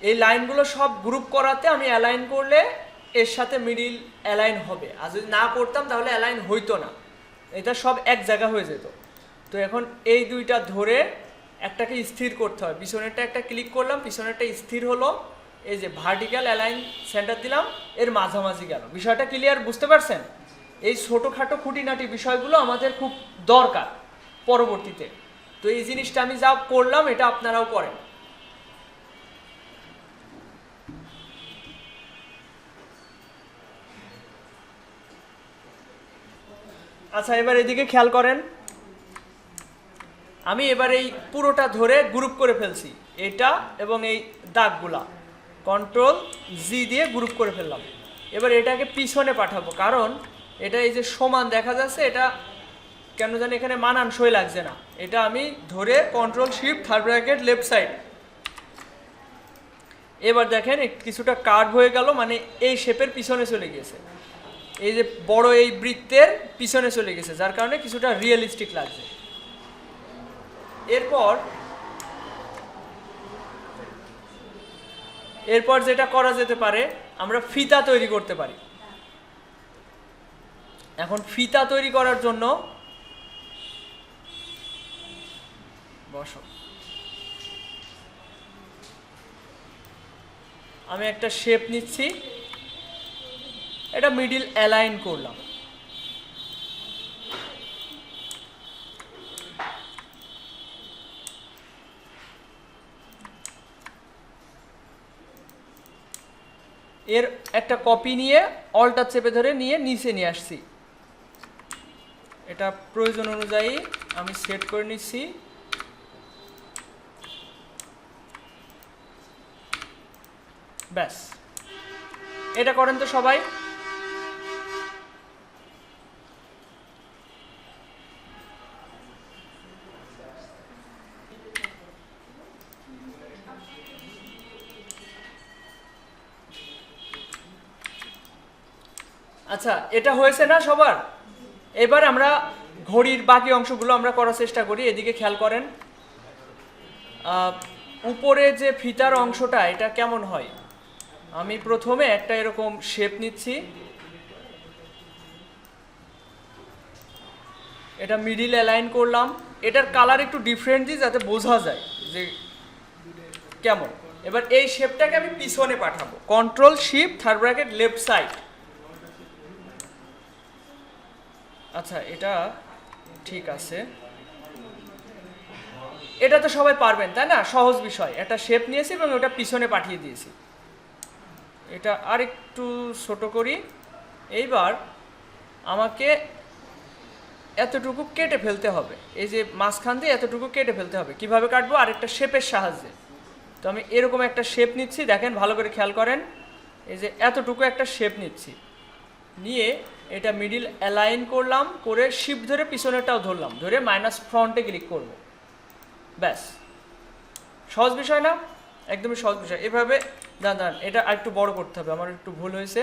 এই লাইনগুলো সব গ্রুপ করাতে আমি অ্যালাইন করলে এর সাথে মিডিল অ্যালাইন হবে, আর যদি না করতাম তাহলে অ্যালাইন হইতো না, এটা সব এক জায়গা হয়ে যেত। তো এখন এই দুইটা ধরে একটাকে স্থির করতে হবে। পিছনেরটা একটা ক্লিক করলাম, পিছনেরটা স্থির হলো। এই যে ভার্টিক্যাল অ্যালাইন সেন্টার দিলাম, এর মাঝামাঝি গেল। বিষয়টা ক্লিয়ার, বুঝতে পারছেন? এই ছোটোখাটো খুঁটিনাটি বিষয়গুলো আমাদের খুব দরকার পরবর্তীতে। তো এই জিনিসটা আমি যা করলাম এটা আপনারাও করেন। আচ্ছা, এবার এদিকে খেয়াল করেন, আমি এবার এই পুরোটা ধরে গ্রুপ করে ফেলছি, এটা এবং এই দাগগুলা কন্ট্রোল জি দিয়ে গ্রুপ করে ফেললাম। এবার এটাকে পিছনে পাঠাবো, কারণ এটা এই যে সমান দেখা যাচ্ছে, এটা কেন জানি এখানে মানানসই লাগছে না। এটা আমি ধরে control shift third bracket left side. এবার দেখেন কিছুটা কার্ভ হয়ে গেল, মানে এই শেপের পিছনে চলে গেছে, এই যে বড় এই বৃত্তের পিছনে চলে গেছে, যার কারণে কিছুটা রিয়েলিস্টিক লাগছে। এরপর যেটা করা যেতে পারে, আমরা ফিতা তৈরি করতে পারি। এখন ফিতা তৈরি করার জন্য বসো, আমি একটা শেপ নিচ্ছি, এটা মিডিল অ্যালাইন করলাম। এর একটা কপি নিয়ে অল্টা চেপে ধরে নিয়ে নিচে নিয়ে আসছি। এটা প্রয়োজন অনুযায়ী আমি সেট করে নিচ্ছি। ব্যাস, এটা করেন তো সবাই। আচ্ছা, এটা হয়েছে না সবার? এবার আমরা ঘড়ির বাকি অংশগুলো আমরা করার চেষ্টা করি। এদিকে খেয়াল করেন, উপরে যে ফিতার অংশটা এটা কেমন হয়। আমি প্রথমে একটা এরকম শেপ নিচ্ছি, এটা মিডিল অ্যালাইন করলাম। এটার কালার একটু ডিফারেন্ট দিই যাতে বোঝা যায় যে কেমন। এবার এই শেপটাকে আমি পিছনে পাঠাবো, control shift third bracket left side. আচ্ছা, এটা ঠিক আছে, এটা তো সবাই পারবেন তাই না? সহজ বিষয়। একটা শেপ নিয়েছি এবং ওটা পিছনে পাঠিয়ে দিয়েছি। এটা আর একটু ছোট করি। এইবার আমাকে এতটুকু কেটে ফেলতে হবে, এই যে মাঝখান দিয়ে এতটুকু কেটে ফেলতে হবে। কিভাবে কাটবো? আরেকটা শেপের সাহায্যে। তো আমি এরকম একটা শেপ নিচ্ছি, দেখেন ভালো করে খেয়াল করেন। এই যে এতটুকু একটা শেপ নিচ্ছি, নিয়ে এটা মিডিল অ্যালাইন করলাম, করে শিফট ধরে পিছনেরটাও ধরলাম, ধরে মাইনাস ফ্রন্টে ক্লিক করব। ব্যাস, সহজ বিষয় না? একদমই সহজ বিষয়। এভাবে দাঁড়ান, এটা আরেকটু বড় করতে হবে, আমার একটু ভুল হয়েছে।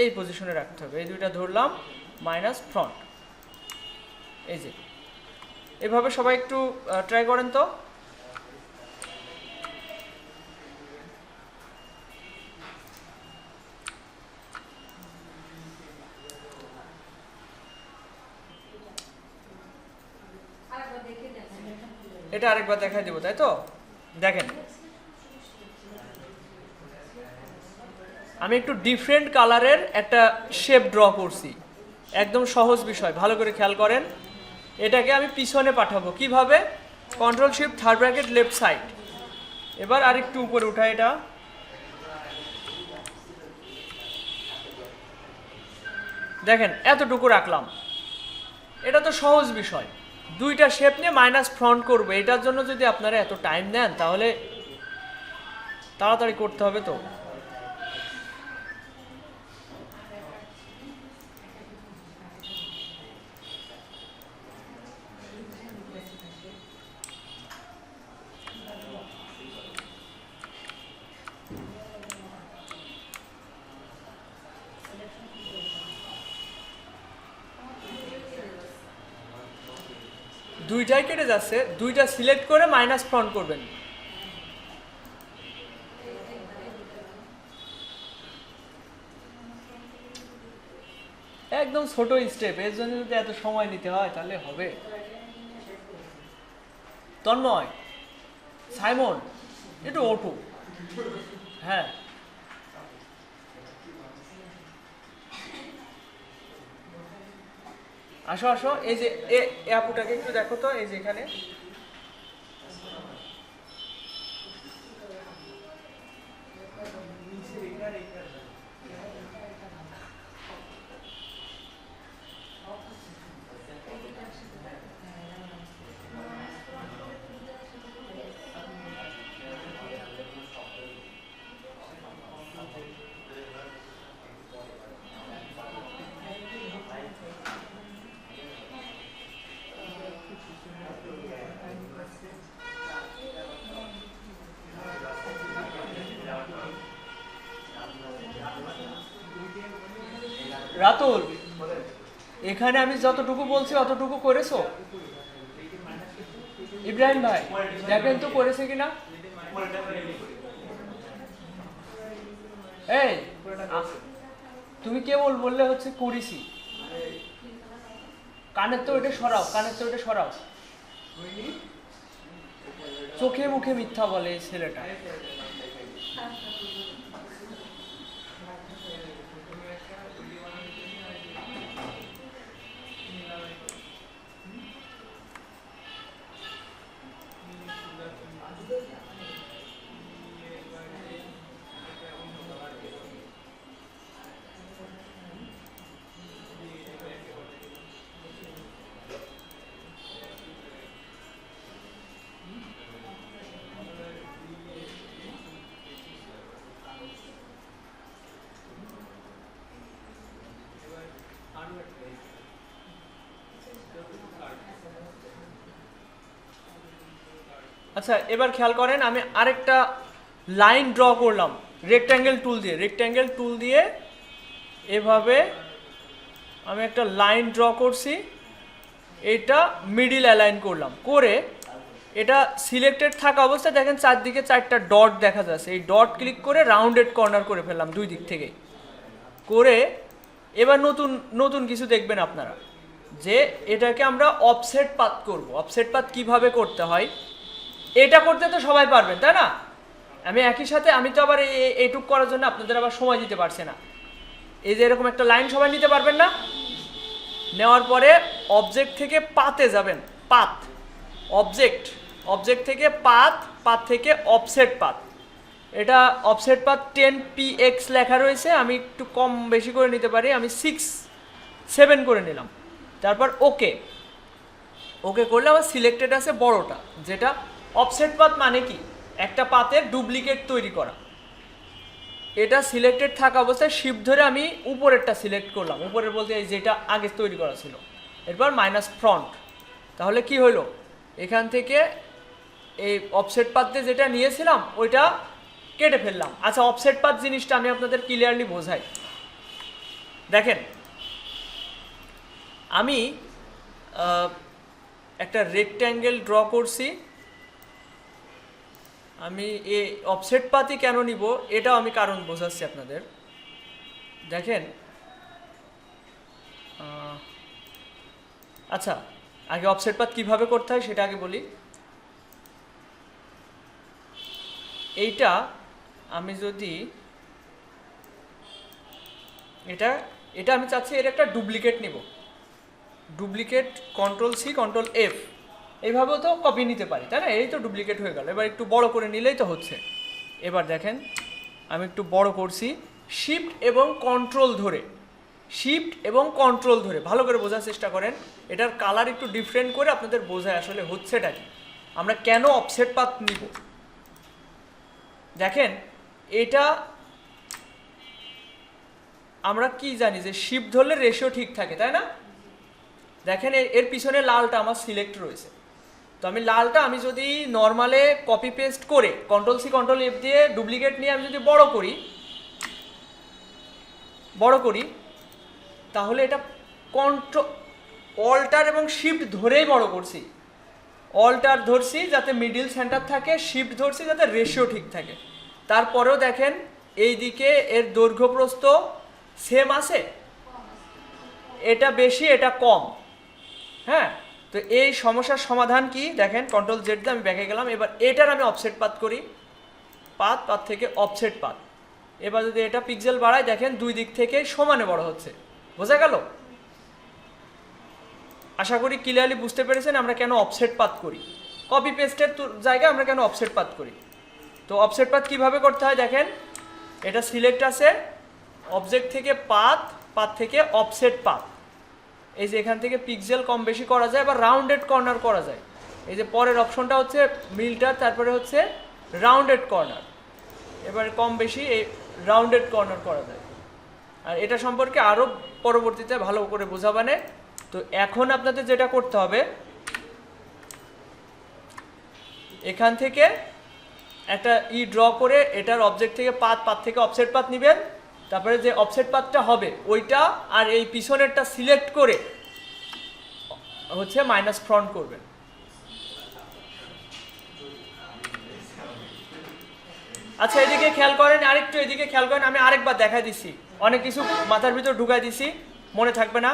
এই পজিশনে রাখতে হবে, এই দুইটা ধরলাম, মাইনাস ফ্রন্ট। এই যে এভাবে সবাই একটু ট্রাই করেন তো। এটা আরেকবার দেখাই দেবো, তাই তো? দেখেন, আমি একটু ডিফারেন্ট কালারের একটা শেপ ড্র করছি। একদম সহজ বিষয়, ভালো করে খেয়াল করেন। এটাকে আমি পিছনে পাঠাবো কিভাবে? Control shift third bracket left side. এবার আরেকটু উপরে উঠাই, এটা দেখেন এতটুকু রাখলাম। এটা তো সহজ বিষয়। দুইটা শেপ নিয়ে মাইনাস ফ্রন্ট করবে, এটার জন্য যদি আপনারা এত টাইম নেন তাহলে তাড়াতাড়ি করতে হবে তো। দুইটাই কেটে যাচ্ছে, দুইটা সিলেক্ট করে মাইনাস ফ্রন্ট করবেন। একদম ছোট স্টেপ, এর জন্য যদি এত সময় নিতে হয় তাহলে হবে? তন্ময়, সাইমন, একটু ওঠো। হ্যাঁ, আসো আসো। এই যে আপুটাকে একটু দেখো তো, এই যে এখানে। রাতুল, এখানে আমি যতটুকু বলছি অতটুকু করেছো? ইব্রাহিম ভাই, দেখেন তো করেছে কিনা। এই, তুমি কেবল বললে হচ্ছে করেছি। কানের তো ওটা সরাও, কানের তো ওটা সরাও। চোখে মুখে মিথ্যা বলে এই ছেলেটা। আচ্ছা এবার খেয়াল করেন, আমি আরেকটা লাইন ড্র করলাম রেক্ট্যাঙ্গেল টুল দিয়ে এভাবে আমি একটা লাইন ড্র করছি, এটা মিডিল অ্যালাইন করলাম, করে এটা সিলেক্টেড থাকা অবস্থায় দেখেন চারদিকে 4টা ডট দেখা যাচ্ছে, এই ডট ক্লিক করে রাউন্ডেড কর্নার করে ফেললাম দুই দিক থেকে করে। এবার নতুন কিছু দেখবেন আপনারা, যে এটাকে আমরা অফসেট পাত করব। অফসেট পাত কিভাবে করতে হয় এটা করতে তো সবাই পারবেন, তাই না? আমি একই সাথে আমি তো আবার এইটুক করার জন্য আপনাদের আবার সময় দিতে পারছি না। এই যে এরকম একটা লাইন সবাই নিতে পারবেন না? নেওয়ার পরে অবজেক্ট থেকে পাতে যাবেন, পাত অবজেক্ট থেকে পাত থেকে অফসেট পাত। এটা অফসেট পাত 10px লেখা রয়েছে, আমি একটু কম বেশি করে নিতে পারি, আমি 6-7 করে নিলাম। তারপর ওকে করলে আমার সিলেক্টেড আছে বড়টা, যেটা অফসেট পাত মানে কি, একটা পাতের ডুপ্লিকেট তৈরি করা। এটা সিলেক্টেড থাকা অবস্থায় শিফট ধরে আমি উপরেরটা সিলেক্ট করলাম, উপরের বলতে এই যেটা আগে তৈরি করা ছিল। এরপর মাইনাস ফ্রন্ট, তাহলে কি হলো, এখান থেকে এই অফসেট পাত দিয়ে যেটা নিয়েছিলাম ওইটা কেটে ফেললাম। আচ্ছা অফসেট পাত জিনিসটা আমি আপনাদের ক্লিয়ারলি বোঝাই। দেখেন আমি একটা রেক্ট্যাঙ্গেল ড্র করছি, আমি এই অফসেট পাতই কেন নিব এটাও আমি কারণ বোঝাচ্ছি আপনাদের। দেখেন আচ্ছা আগে অফসেট পাত কীভাবে করতে হয় সেটা আগে বলি। এইটা আমি যদি এটা আমি চাচ্ছি এর একটা ডুপ্লিকেট নিব, ডুপ্লিকেট Ctrl+C Ctrl+F, এইভাবেও তো কপি নিতে পারি, তাই না? এই তো ডুপ্লিকেট হয়ে গেল। এবার একটু বড় করে নিলেই তো হচ্ছে। এবার দেখেন আমি একটু বড় করছি, শিফট এবং কন্ট্রোল ধরে ভালো করে বোঝার চেষ্টা করেন। এটার কালার একটু ডিফারেন্ট করে আপনাদের বোঝায় আসলে হচ্ছেটা কি, আমরা কেন অফসেট পাত নিব। দেখেন এটা আমরা কি জানি যে শিফট ধরলে রেশিও ঠিক থাকে, তাই না? দেখেন এর পিছনে লালটা আমার সিলেক্ট রয়েছে, তো আমি লালটা আমি যদি নর্মালে কপি পেস্ট করে Ctrl+C Ctrl+F দিয়ে ডুপ্লিকেট নিয়ে আমি যদি বড় করি তাহলে এটা অল্টার এবং শিফট ধরেই বড় করছি। অল্টার ধরছি যাতে মিডিল সেন্টার থাকে, শিফট ধরছি যাতে রেশিও ঠিক থাকে। তারপরেও দেখেন এই দিকে এর দৈর্ঘ্য প্রস্থ সেম আছে, এটা বেশি এটা কম। হ্যাঁ, তো এই সমস্যার সমাধান কি দেখেন, Ctrl+Z দিয়ে আমি ব্যাকে গেলাম। এবার এটার আমি অফসেট পাত করি, পাত থেকে অফসেট পাত। এবার যদি এটা পিক্সেল বাড়াই দেখেন দুই দিক থেকে সমানে বড় হচ্ছে, বোঝা গেল? আশা করি ক্লিয়ারলি বুঝতে পেরেছেন আমরা কেন অফসেট পাত করি, কপি পেস্টের জায়গায় আমরা কেন অফসেট পাত করি। তো অফসেট পাত কিভাবে করতে হয় দেখেন, এটা সিলেক্ট আছে অবজেক্ট থেকে পাত থেকে অফসেট পাত। এই যে এখান থেকে পিক্সেল কম বেশি করা যায় বা রাউন্ডেড কর্নার করা যায়। এই যে পরের অপশনটা হচ্ছে মিলটার, তারপরে হচ্ছে রাউন্ডেড কর্নার। এবার কম বেশি এই রাউন্ডেড কর্নার করা যায়। আর এটা সম্পর্কে আরও পরবর্তীতে ভালো করে বোঝাবানে। তো এখন আপনাদের যেটা করতে হবে, এখান থেকে একটা ড্র করে এটার অবজেক্ট থেকে পাত থেকে অফসেট পাত নেবেন, তারপরে যে অফসেট পাতটা হবে ওইটা আর এই পিছনেরটা সিলেক্ট করে হচ্ছে মাইনাস ফ্রন্ট করবেন। আচ্ছা এদিকে খেয়াল করেন, আরেকটু এদিকে খেয়াল করেন, আমি আরেকবার দেখা দিচ্ছি, অনেক কিছু মাথার ভিতর ঢুকাই দিছি, মনে থাকবে না।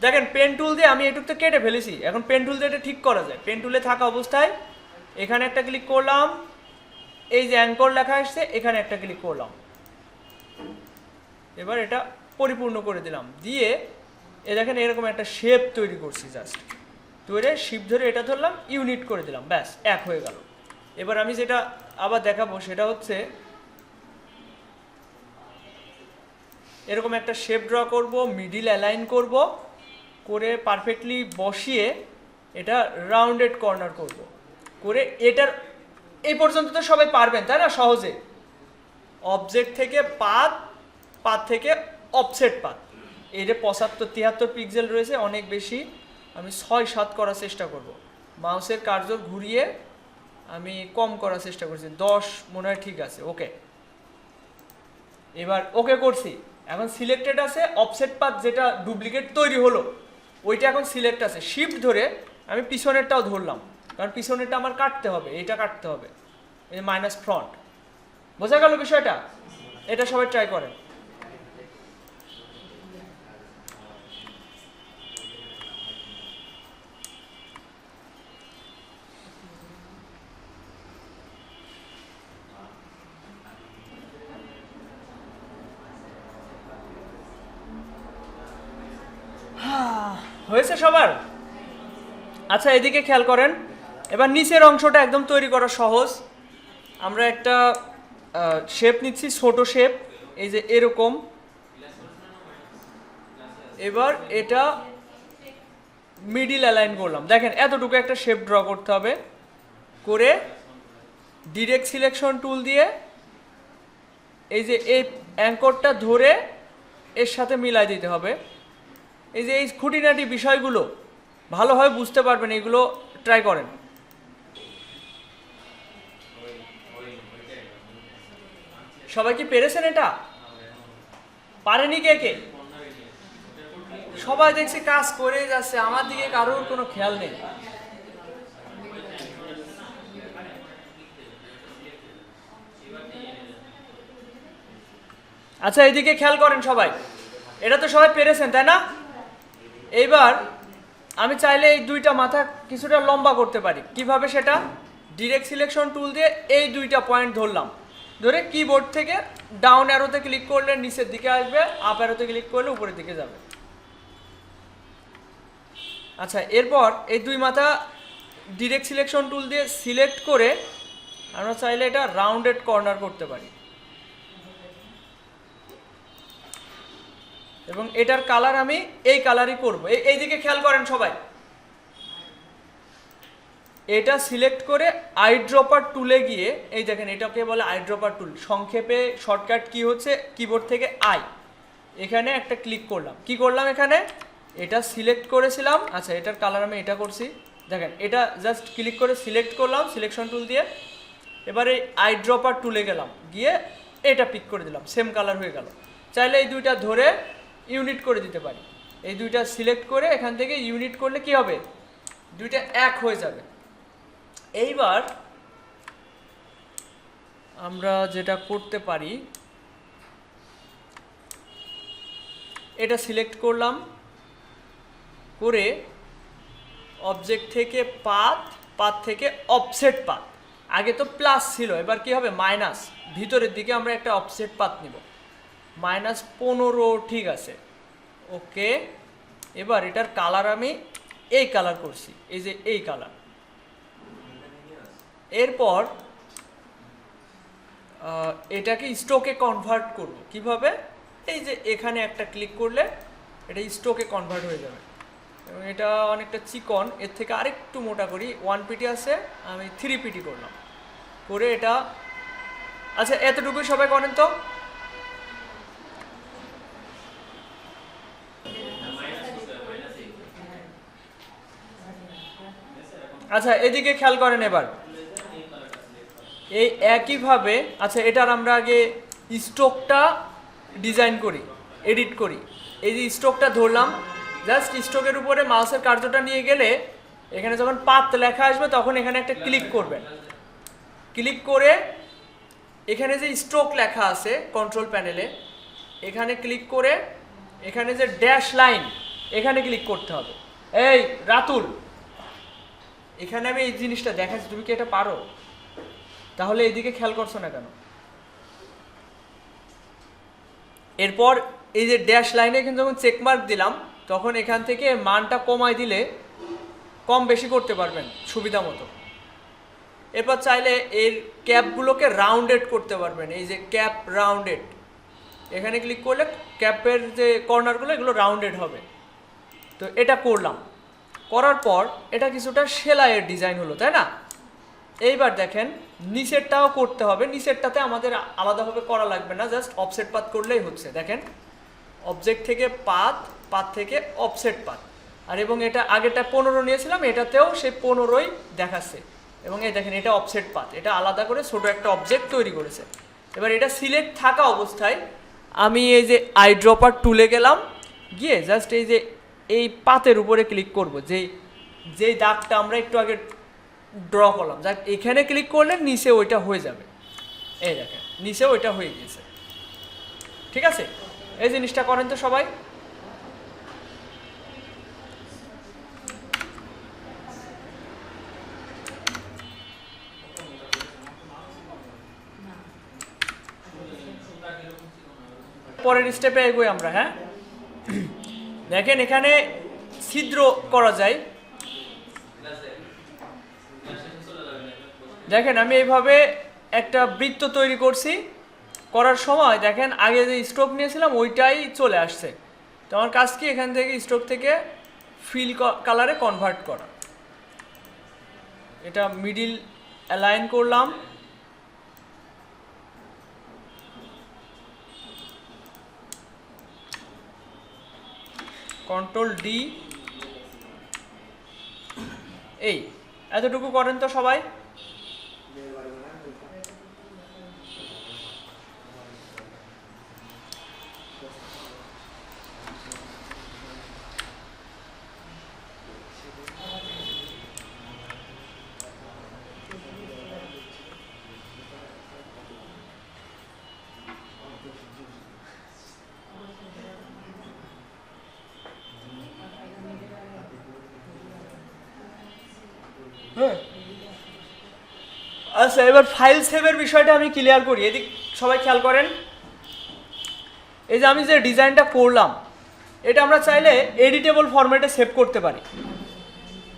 দেখেন পেন টুল দিয়ে আমি এটুক তো কেটে ফেলেছি, এখন পেন টুল দিয়ে এটা ঠিক করা যায়। পেন টুলে থাকা অবস্থায় এখানে একটা ক্লিক করলাম, এই যে অ্যাঙ্কর লেখা আসছে এখানে একটা ক্লিক করলাম, এবার এটা পরিপূর্ণ করে দিলাম, দিয়ে এ দেখেন এরকম একটা শেপ তৈরি করছি, জাস্ট তৈরি শিফট ধরে এটা ধরলাম, ইউনিট করে দিলাম, ব্যাস এক হয়ে গেল। এবার আমি যেটা আবার দেখাবো সেটা হচ্ছে এরকম একটা শেপ ড্র করব, মিডিল অ্যালাইন করব, করে পারফেক্টলি বসিয়ে এটা রাউন্ডেড কর্নার করব, করে এটার এই পর্যন্ত তো সবাই পারবেন তাই না সহজে। অবজেক্ট থেকে পাত থেকে অফসেট পাত, এর 75-73 পিক্সেল রয়েছে, অনেক বেশি। আমি 6-7 করার চেষ্টা করব, মাউসের কার্সর ঘুরিয়ে আমি কম করার চেষ্টা করছি, 10 মনে হয় ঠিক আছে। ওকে, এবার ওকে করছি। এখন সিলেক্টেড আছে, অফসেট পাথ যেটা ডুপ্লিকেট তৈরি হলো ওইটা এখন সিলেক্ট আছে। শিফট ধরে আমি পিছনেরটাও ধরলাম, কারণ পিছনেরটা আমার কাটতে হবে, এটা কাটতে হবে, এই মাইনাস ফ্রন্ট। বোঝা গেল বিষয়টা? এটা সবাই ট্রাই করেন। হয়েছে সবার? আচ্ছা, এদিকে খেয়াল করেন। এবার নিচের অংশটা একদম তৈরি করা সহজ। আমরা একটা শেপ নিচ্ছি, ছোট শেপ, এই যে এরকম। এবার এটা মিডিল অ্যালাইন করলাম। দেখেন এতটুকু একটা শেপ ড্র করতে হবে, করে ডিরেক্ট সিলেকশন টুল দিয়ে এই যে এই অ্যাঙ্করটা ধরে এর সাথে মিলাই দিতে হবে। এই যে এই খুঁটিনাটি বিষয়গুলো ভালোভাবে বুঝতে পারবেন, এগুলো ট্রাই করেন। সবাই কি পেরেছেন? এটা পারেনি কে কে? সবাই দেখছি কাজ করে যাচ্ছে, আমার দিকে কারোর কোনো খেয়াল নেই। আচ্ছা, এদিকে খেয়াল করেন সবাই। এটা তো সবাই পেরেছেন, তাই না? এইবার আমি চাইলে এই দুইটা মাথা কিছুটা লম্বা করতে পারি। কিভাবে সেটা? ডিরেক্ট সিলেকশন টুল দিয়ে এই দুইটা পয়েন্ট ধরলাম, ধরে কিবোর্ড থেকে ডাউন অ্যারোতে ক্লিক করলে নিচের দিকে আসবে, আপ অ্যারোতে ক্লিক করলে উপরের দিকে যাবে। আচ্ছা, এরপর এই দুই মাথা ডিরেক্ট সিলেকশন টুল দিয়ে সিলেক্ট করে আমরা চাইলে এটা রাউন্ডেড কর্নার করতে পারি, এবং এটার কালার আমি এই কালারই করব। এই দিকে খেয়াল করেন সবাই। এটা সিলেক্ট করে আইড্রপার টুলে গিয়ে, এই দেখেন এটাকে বলে আইড্রপার টুল, সংক্ষেপে শর্টকাট কি হচ্ছে কিবোর্ড থেকে আই। এখানে একটা ক্লিক করলাম, কি করলাম এখানে এটা সিলেক্ট করেছিলাম। আচ্ছা, এটার কালার আমি এটা করছি। দেখেন এটা জাস্ট ক্লিক করে সিলেক্ট করলাম সিলেকশন টুল দিয়ে। এবারে আইড্রপার টুলে গেলাম, গিয়ে এটা পিক করে দিলাম, সেম কালার হয়ে গেল। চাইলে এই দুইটা ধরে ইউনিট করে দিতে পারি। এই দুইটা সিলেক্ট করে এখান থেকে ইউনিট করলে কি হবে? দুইটা এক হয়ে যাবে। এইবার আমরা যেটা করতে পারি, এটা সিলেক্ট করলাম, করে অবজেক্ট থেকে পাথ, পাথ থেকে অফসেট পাথ। আগে তো প্লাস ছিল, এবার কি হবে মাইনাস। ভিতরের দিকে আমরা একটা অফসেট পাথ নিব, -15 ঠিক আছে। ওকে, এবার এটার কালার আমি এই কালার করছি, এই যে এই কালার। এরপর এটাকে স্ট্রোকে কনভার্ট করব। কিভাবে? এই যে এখানে একটা ক্লিক করলে এটা স্ট্রোকে কনভার্ট হয়ে যাবে, এবং এটা অনেকটা চিকন, এর থেকে আরেকটু মোটা করি। 1 পিটি আছে, আমি 3 পিটি করলাম, করে এটা। আচ্ছা, এতটুকুই সবাই করেন তো। আচ্ছা, এদিকে খেয়াল করেন এবার এই একইভাবে। আচ্ছা, এটার আমরা আগে স্ট্রোকটা ডিজাইন করি, এডিট করি। এই যে স্ট্রোকটা ধরলাম, জাস্ট স্ট্রোকের উপরে মাউসের কার্যটা নিয়ে গেলে এখানে যখন পাত লেখা আসবে তখন এখানে একটা ক্লিক করবেন। ক্লিক করে এখানে যে স্ট্রোক লেখা আছে কন্ট্রোল প্যানেলে, এখানে ক্লিক করে এখানে যে ড্যাশ লাইন, এখানে ক্লিক করতে হবে। এই রাতুল, এখানে আমি এই জিনিসটা দেখাচ্ছি, তুমি কি এটা পারো? তাহলে এইদিকে খেয়াল করছো না কেন? এরপর এই যে ড্যাশ লাইনে কিন্তু যখন চেকমার্ক দিলাম তখন এখান থেকে মানটা কমায় দিলে কম বেশি করতে পারবেন সুবিধা মতো। এরপর চাইলে এর ক্যাপগুলোকে রাউন্ডেড করতে পারবেন। এই যে ক্যাপ রাউন্ডেড, এখানে ক্লিক করলে ক্যাপের যে কর্নারগুলো এগুলো রাউন্ডেড হবে। তো এটা করলাম, করার পর এটা কিছুটা সেলাইয়ের ডিজাইন হলো, তাই না? এইবার দেখেন নিচেরটাও করতে হবে। নিচেরটাতে আমাদের আলাদাভাবে করা লাগবে না, জাস্ট অফসেট পাথ করলেই হচ্ছে। দেখেন অবজেক্ট থেকে পাথ, পাথ থেকে অফসেট পাথ। আর এবং এটা আগেরটা 15 নিয়েছিলাম, এটাতেও সেই 15ই দেখাচ্ছে। এবং এই দেখেন এটা অফসেট পাথ, এটা আলাদা করে ছোট একটা অবজেক্ট তৈরি করেছে। এবার এটা সিলেক্ট থাকা অবস্থায় আমি এই যে আই ড্রপার টুলে গেলাম, গিয়ে জাস্ট এই যে এই পাতের উপরে ক্লিক করব, যেই দাগটা আমরা একটু আগে ড্র করলাম, যাক এখানে ক্লিক করলে নিচে ওইটা হয়ে যাবে। এই দেখেন নিচে ওইটা হয়ে গেছে। ঠিক আছে, এই জিনিসটা করেন তো সবাই। পরের স্টেপে এগোই আমরা। হ্যাঁ, দেখেন এখানে ছিদ্র করা যায়। দেখেন আমি এইভাবে একটা বৃত্ত তৈরি করছি, করার সময় দেখেন আগে যে স্ট্রোক নিয়েছিলাম ওইটাই চলে আসছে। তো আমার কাজ কি এখান থেকে স্ট্রোক থেকে ফিল কালারে কনভার্ট করা। এটা মিডিল অ্যালাইন করলাম, কন্ট্রোল ডি, এই এতটুকু করেন তো সবাই। হ্যাঁ, আচ্ছা এবার ফাইল সেভের বিষয়টা আমি ক্লিয়ার করি, এদিক সবাই খেয়াল করেন। এই যে আমি যে ডিজাইনটা করলাম, এটা আমরা চাইলে এডিটেবল ফরম্যাটে সেভ করতে পারি।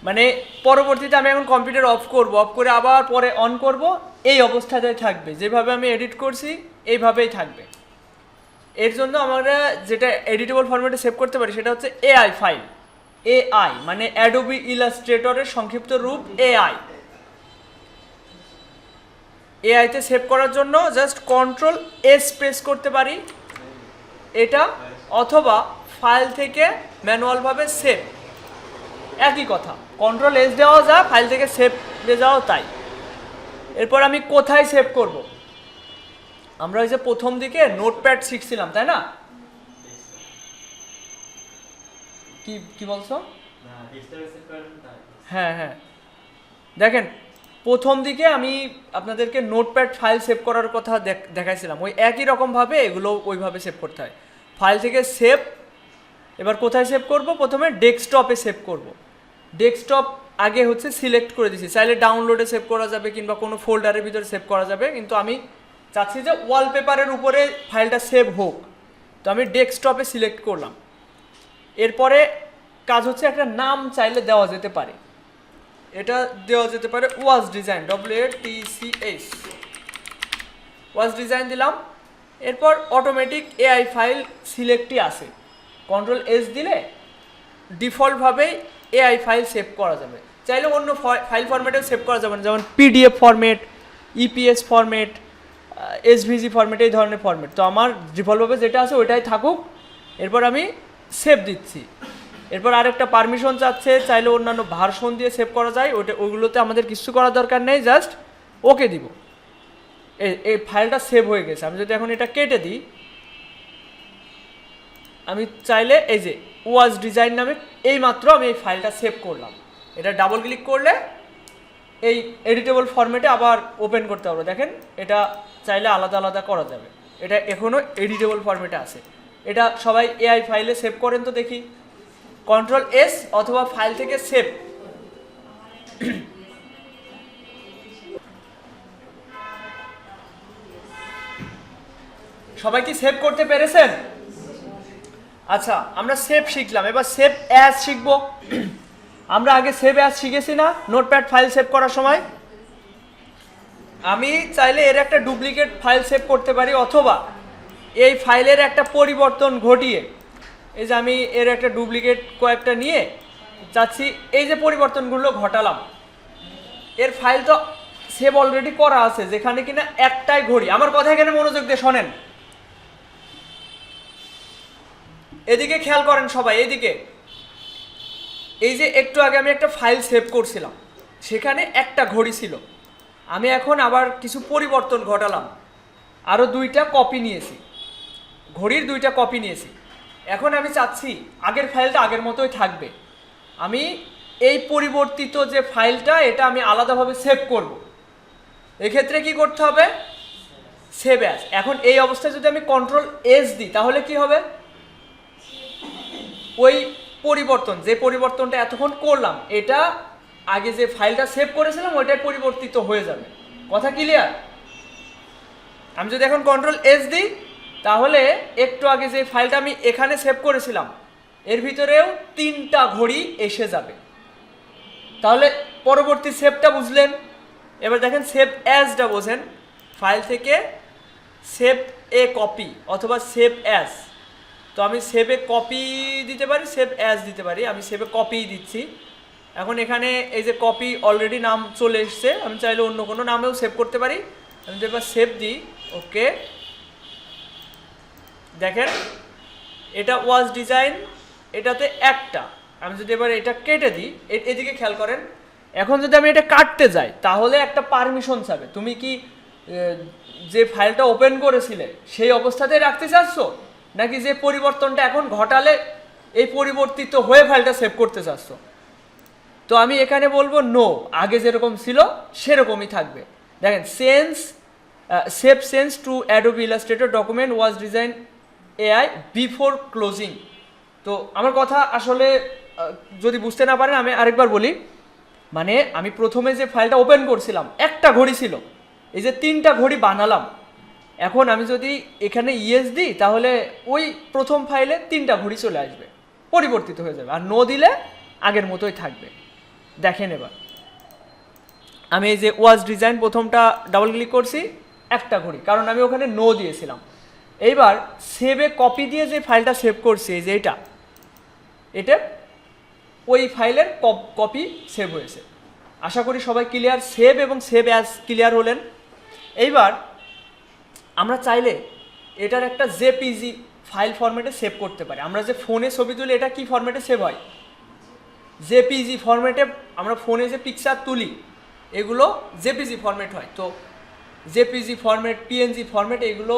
মানে পরবর্তীতে আমি এখন কম্পিউটার অফ করব, অফ করে আবার পরে অন করব, এই অবস্থাতে থাকবে, যেভাবে আমি এডিট করছি এইভাবেই থাকবে। এর জন্য আমরা যেটা এডিটেবল ফরম্যাটে সেভ করতে পারি সেটা হচ্ছে এআই ফাইল। এআই মানে অ্যাডোবি ইলাস্ট্রেটরের সংক্ষিপ্ত রূপ এআই। এআইতে সেভ করার জন্য জাস্ট কন্ট্রোল এস প্রেস করতে পারি এটা, অথবা ফাইল থেকে ম্যানুয়ালভাবে সেভ, একই কথা, কন্ট্রোল এস দেওয়া যায়, ফাইল থেকে সেভ দিয়ে যাওয়া তাই। এরপর আমি কোথায় সেভ করব? আমরা ওই যে প্রথম দিকে নোটপ্যাড শিখছিলাম তাই না? কি বলছো? হ্যাঁ হ্যাঁ, দেখেন প্রথম দিকে আমি আপনাদেরকে নোটপ্যাড ফাইল সেভ করার কথা দেখাইছিলাম, ওই একই রকমভাবে এগুলো ওইভাবে সেভ করতে হয়। ফাইল থেকে সেভ, এবার কোথায় সেভ করব? প্রথমে ডেস্কটপে সেভ করব। ডেস্কটপ আগে হচ্ছে সিলেক্ট করে দিছি, চাইলে ডাউনলোডে সেভ করা যাবে কিংবা কোনো ফোল্ডারের ভিতরে সেভ করা যাবে, কিন্তু আমি চাচ্ছি যে ওয়ালপেপারের উপরে ফাইলটা সেভ হোক, তো আমি ডেস্কটপে সিলেক্ট করলাম। এরপরে কাজ হচ্ছে একটা নাম চাইলে দেওয়া যেতে পারে, এটা দেওয়া যেতে পারে ওয়াজ ডিজাইন, WATCH, ওয়াজ ডিজাইন দিলাম। এরপর অটোমেটিক এআই ফাইল সিলেক্টই আছে, কন্ট্রোল এস দিলে ডিফল্টভাবেই এআই ফাইল সেভ করা যাবে। চাইলে অন্য ফাইল ফরম্যাটেও সেভ করা যাবে না, যেমন PDF format, EPS format, SVG format, এই ধরনের ফরম্যাট। তো আমার ডিফল্টভাবে যেটা আছে ওইটাই থাকুক। এরপর আমি সেভ দিচ্ছি। এরপর আরেকটা পারমিশন চাচ্ছে, চাইলে অন্যান্য ভার্সন দিয়ে সেভ করা যায়, ওইগুলোতে আমাদের কিছু করার দরকার নেই, জাস্ট ওকে দিব। এই ফাইলটা সেভ হয়ে গেছে। আমি যদি এখন এটা কেটে দিই, আমি চাইলে এই যে ওয়াজ ডিজাইন নামে এই মাত্র আমি এই ফাইলটা সেভ করলাম, এটা ডাবল ক্লিক করলে এই এডিটেবল ফরম্যাটে আবার ওপেন করতে পারবো। দেখেন এটা চাইলে আলাদা আলাদা করা যাবে, এটা এখনও এডিটেবল ফরম্যাটে আছে। এটা সবাই এআই ফাইলে সেভ করেন তো দেখি, কন্ট্রোল এস অথবা ফাইল থেকে সেভ। সবাই কি সেভ করতে পেরেছেন? আচ্ছা, আমরা সেভ শিখলাম, এবার সেভ অ্যাজ শিখবো। আমরা আগে সেভ অ্যাজ শিখেছি না নোটপ্যাড ফাইল সেভ করার সময়? আমি চাইলে এর একটা ডুপ্লিকেট ফাইল সেভ করতে পারি, অথবা এই ফাইলের একটা পরিবর্তন ঘটিয়ে, এই যে আমি এর একটা ডুপ্লিকেট কয়েকটা নিয়ে চাচ্ছি এই যে পরিবর্তনগুলো ঘটালাম, এর ফাইল তো সেভ অলরেডি করা আছে, যেখানে কিনা একটাই ঘড়ি। আমার কথা এখানে মনোযোগ দিয়ে শোনেন, এদিকে খেয়াল করেন সবাই, এদিকে এই যে একটু আগে আমি একটা ফাইল সেভ করছিলাম, সেখানে একটা ঘড়ি ছিল। আমি এখন আবার কিছু পরিবর্তন ঘটালাম, আরও 2টা কপি নিয়েছি, ঘড়ির 2টা কপি নিয়েছি। এখন আমি চাচ্ছি আগের ফাইলটা আগের মতোই থাকবে, আমি এই পরিবর্তিত যে ফাইলটা এটা আমি আলাদাভাবে সেভ করব। এক্ষেত্রে কি করতে হবে? Save as. এখন এই অবস্থায় যদি আমি Ctrl+S দিই তাহলে কি হবে? ওই পরিবর্তন, যে পরিবর্তনটা এতক্ষণ করলাম, এটা আগে যে ফাইলটা সেভ করেছিলাম ওইটাই পরিবর্তিত হয়ে যাবে। কথা ক্লিয়ার? আমি যদি এখন Ctrl+S দিই তাহলে একটু আগে যে ফাইলটা আমি এখানে সেভ করেছিলাম এর ভিতরেও 3টা ঘড়ি এসে যাবে। তাহলে পরবর্তী সেভটা বুঝলেন। এবার দেখেন সেভ অ্যাজটা বোঝেন, ফাইল থেকে সেভ এ কপি অথবা সেভ অ্যাজ। তো আমি সেভ এ কপি দিতে পারি, সেভ অ্যাজ দিতে পারি, আমি সেভ এ কপি দিচ্ছি। এখন এখানে এই যে কপি অলরেডি নাম চলে এসছে, আমি চাইলে অন্য কোনো নামেও সেভ করতে পারি। আমি যদি এবার সেভ দিই, ওকে, দেখেন এটা ওয়াজ ডিজাইন, এটাতে একটা। আমি যদি এবার এটা কেটে দিই, এদিকে খেয়াল করেন, এখন যদি আমি এটা কাটতে যাই তাহলে একটা পারমিশন চাবে। তুমি কি যে ফাইলটা ওপেন করেছিলে সেই অবস্থাতেই রাখতে চাচ্ছ, নাকি যে পরিবর্তনটা এখন ঘটালে এই পরিবর্তিত হয়ে ফাইলটা সেভ করতে চাচ্ছ? তো আমি এখানে বলবো নো, আগে যেরকম ছিল সেরকমই থাকবে। দেখেন save change to Adobe Illustrator document was design AI before closing. তো আমার কথা আসলে যদি বুঝতে না পারেন আমি আরেকবার বলি। মানে আমি প্রথমে যে ফাইলটা ওপেন করছিলাম একটা ঘড়ি ছিল, এই যে 3টা ঘড়ি বানালাম, এখন আমি যদি এখানে ইয়েস দিই তাহলে ওই প্রথম ফাইলে 3টা ঘড়ি চলে আসবে, পরিবর্তিত হয়ে যাবে। আর নো দিলে আগের মতোই থাকবে। দেখেন এবার আমি এই যে ওয়াজ ডিজাইন প্রথমটা ডাবল ক্লিক করছি, একটা ঘড়ি, কারণ আমি ওখানে নো দিয়েছিলাম। এইবার সেভে কপি দিয়ে যে ফাইলটা সেভ করছি, এই যে এটা ওই ফাইলের কপি সেভ হয়েছে। আশা করি সবাই ক্লিয়ার, সেভ এবং সেভ অ্যাজ ক্লিয়ার হলেন। এইবার আমরা চাইলে এটার একটা জেপিজি ফাইল ফরম্যাটে সেভ করতে পারি। আমরা যে ফোনে ছবি তুলি এটা কি ফরম্যাটে সেভ হয়? জেপিজি ফরম্যাটে। আমরা ফোনে যে পিকচার তুলি এগুলো জেপিজি ফরম্যাট হয়। তো জেপিজি ফরম্যাট, পিএনজি ফরম্যাট, এগুলো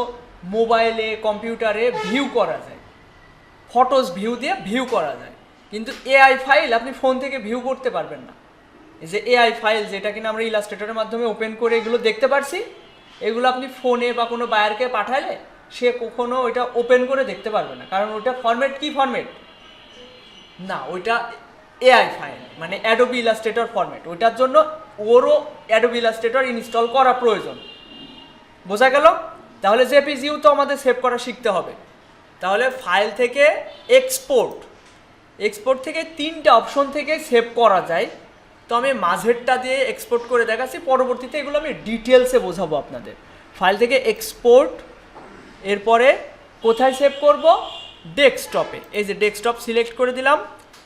মোবাইলে কম্পিউটারে ভিউ করা যায়, ফটোস ভিউ দিয়ে ভিউ করা যায়। কিন্তু এআই ফাইল আপনি ফোন থেকে ভিউ করতে পারবেন না। এই যে এআই ফাইল যেটা কিনা আমরা ইলাস্ট্রেটরের মাধ্যমে ওপেন করে এগুলো দেখতে পারছি, এগুলো আপনি ফোনে বা কোনো বায়ারকে পাঠালে সে কখনো ওইটা ওপেন করে দেখতে পারবে না, কারণ ওইটা ফরম্যাট কি ফরম্যাট না, ওইটা এআই ফাইল, মানে অ্যাডোবি ইলাস্ট্রেটর ফরম্যাট। ওইটার জন্য ওরও অ্যাডোবি ইলাস্ট্রেটর ইনস্টল করা প্রয়োজন। বোঝা গেল? তাহলে জেপিজিও তো আমাদের সেভ করা শিখতে হবে। তাহলে ফাইল থেকে এক্সপোর্ট থেকে 3টা অপশন থেকে সেভ করা যায়। তো আমি মাঝেরটা দিয়ে এক্সপোর্ট করে দেখাচ্ছি, পরবর্তীতে এগুলো আমি ডিটেলসে বোঝাবো আপনাদের। ফাইল থেকে এক্সপোর্ট, এরপরে কোথায় সেভ করব? ডেস্কটপে। এই যে ডেস্কটপ সিলেক্ট করে দিলাম।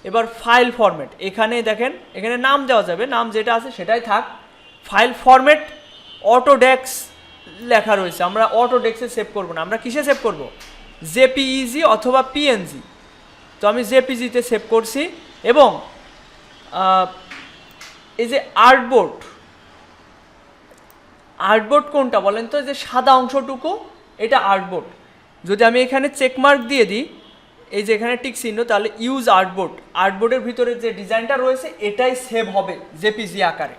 এবার ফাইল ফরম্যাট, এখানে দেখেন এখানে নাম দেওয়া যাবে, নাম যেটা আছে সেটাই থাক। ফাইল ফরম্যাট অটোডেস্ক লেখা রয়েছে, আমরা অটোডেস্কে সেভ করব না, আমরা কিসে সেভ করব? জেপিইজি অথবা পিএনজি। তো আমি জেপিজিতে সেভ করছি। এবং এই যে আর্টবোর্ড কোনটা বলেন তো? যে সাদা অংশটুকু এটা আর্টবোর্ড। যদি আমি এখানে চেকমার্ক দিয়ে দিই, এই যে এখানে টিক চিহ্ন, তাহলে ইউজ আর্টবোর্ডের ভিতরে যে ডিজাইনটা রয়েছে এটাই সেভ হবে জেপিজি আকারে।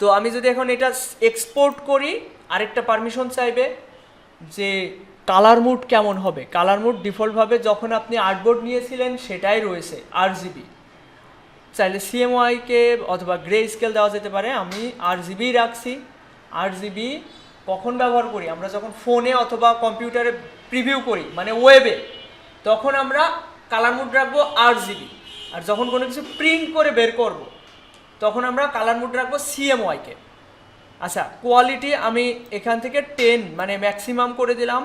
তো আমি যদি এখন এটা এক্সপোর্ট করি, আরেকটা পারমিশন চাইবে যে কালার মুড কেমন হবে। কালার মুড ডিফল্টভাবে যখন আপনি আর্টবোর্ড নিয়েছিলেন সেটাই রয়েছে, RGB। চাইলে CMYK অথবা গ্রে স্কেল দেওয়া যেতে পারে, আমি RGB রাখছি। RGB কখন ব্যবহার করি? আমরা যখন ফোনে অথবা কম্পিউটারে প্রিভিউ করি, মানে ওয়েবে, তখন আমরা কালার মুড রাখবো RGB। আর যখন কোনো কিছু প্রিন্ট করে বের করব তখন আমরা কালার মুড রাখবো CMYK। আচ্ছা, কোয়ালিটি আমি এখান থেকে 10 মানে ম্যাক্সিমাম করে দিলাম।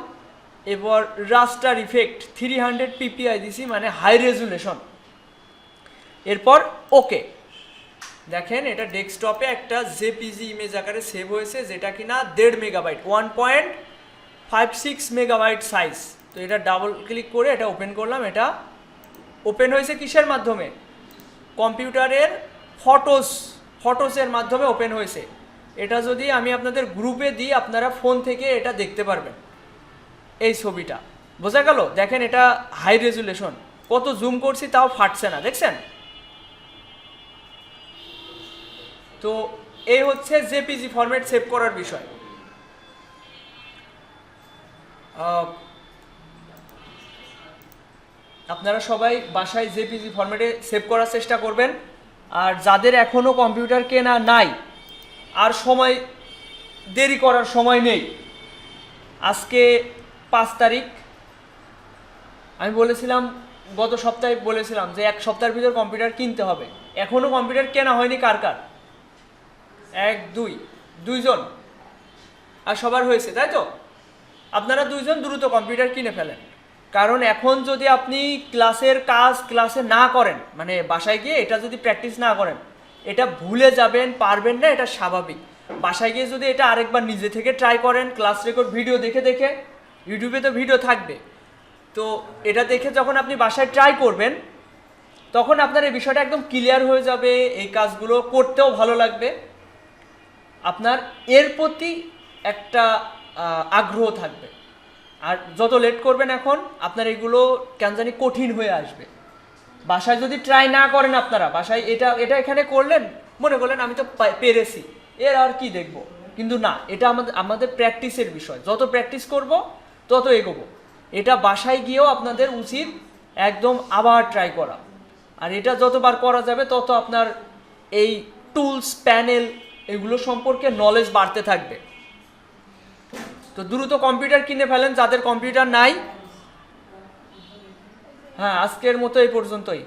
এবার রাস্টার ইফেক্ট 300 ppi দিছি, মানে হাই রেজুলেশন। এরপর ওকে, দেখেন এটা ডেস্কটপে একটা জেপিজি ইমেজ আকারে সেভ হয়েছে, যেটা কিনা 1.5 মেগাবাইট, 1.56 মেগাবাইট সাইজ। তো এটা ডাবল ক্লিক করে এটা ওপেন করলাম। এটা ওপেন হয়েছে কিসের মাধ্যমে? কম্পিউটারের ফটোসের মাধ্যমে ওপেন হয়েছে। এটা যদি আমি আপনাদের গ্রুপে দিই, আপনারা ফোন থেকে এটা দেখতে পারবেন। এই ছবিটা বোঝা গেল? দেখেন এটা হাই রেজুলেশন, কত জুম করছি তাও ফাটছে না, দেখছেন? তো এই হচ্ছে জেপিজি ফরম্যাট সেভ করার বিষয়। আপনারা সবাই বাসায় জেপিজি ফরম্যাটে সেভ করার চেষ্টা করবেন। আর যাদের এখনও কম্পিউটার কেনা নাই, আর সময় দেরি করার সময় নেই। আজকে 5 তারিখ, আমি বলেছিলাম গত সপ্তাহে বলেছিলাম যে 1 সপ্তাহের ভিতর কম্পিউটার কিনতে হবে। এখনও কম্পিউটার কেনা হয়নি কার কার? 1 2 2জন, আর সবার হয়েছে, তাই তো? আপনারা 2জন দ্রুত কম্পিউটার কিনে ফেলেন। কারণ এখন যদি আপনি ক্লাসের কাজ ক্লাসে না করেন, মানে বাসায় গিয়ে এটা যদি প্র্যাকটিস না করেন, এটা ভুলে যাবেন, পারবেন না, এটা স্বাভাবিক। বাসায় গিয়ে যদি এটা আরেকবার নিজে থেকে ট্রাই করেন, ক্লাস রেকর্ড ভিডিও দেখে দেখে, ইউটিউবে তো ভিডিও থাকবে, তো এটা দেখে যখন আপনি বাসায় ট্রাই করবেন, তখন আপনার এই বিষয়টা একদম ক্লিয়ার হয়ে যাবে। এই কাজগুলো করতেও ভালো লাগবে, আপনার এর প্রতি একটা আগ্রহ থাকবে। আর যত লেট করবেন এখন, আপনার এগুলো কেন জানি কঠিন হয়ে আসবে। বাসায় যদি ট্রাই না করেন, আপনারা বাসায় এটা এটা এখানে করলেন, মনে করলেন আমি তো পেরেছি, এর আর কি দেখবো, কিন্তু না, এটা আমাদের প্র্যাকটিসের বিষয়। যত প্র্যাকটিস করব তত এগোবো। এটা বাসায় গিয়েও আপনাদের উচিত একদম আবার ট্রাই করা। আর এটা যতবার করা যাবে তত আপনার এই টুলস, প্যানেল, এগুলো সম্পর্কে নলেজ বাড়তে থাকবে। তো দ্রুত কম্পিউটার কিনে ফেলেন যাদের কম্পিউটার নাই। হ্যাঁ, আজকের মতো এই পর্যন্তই।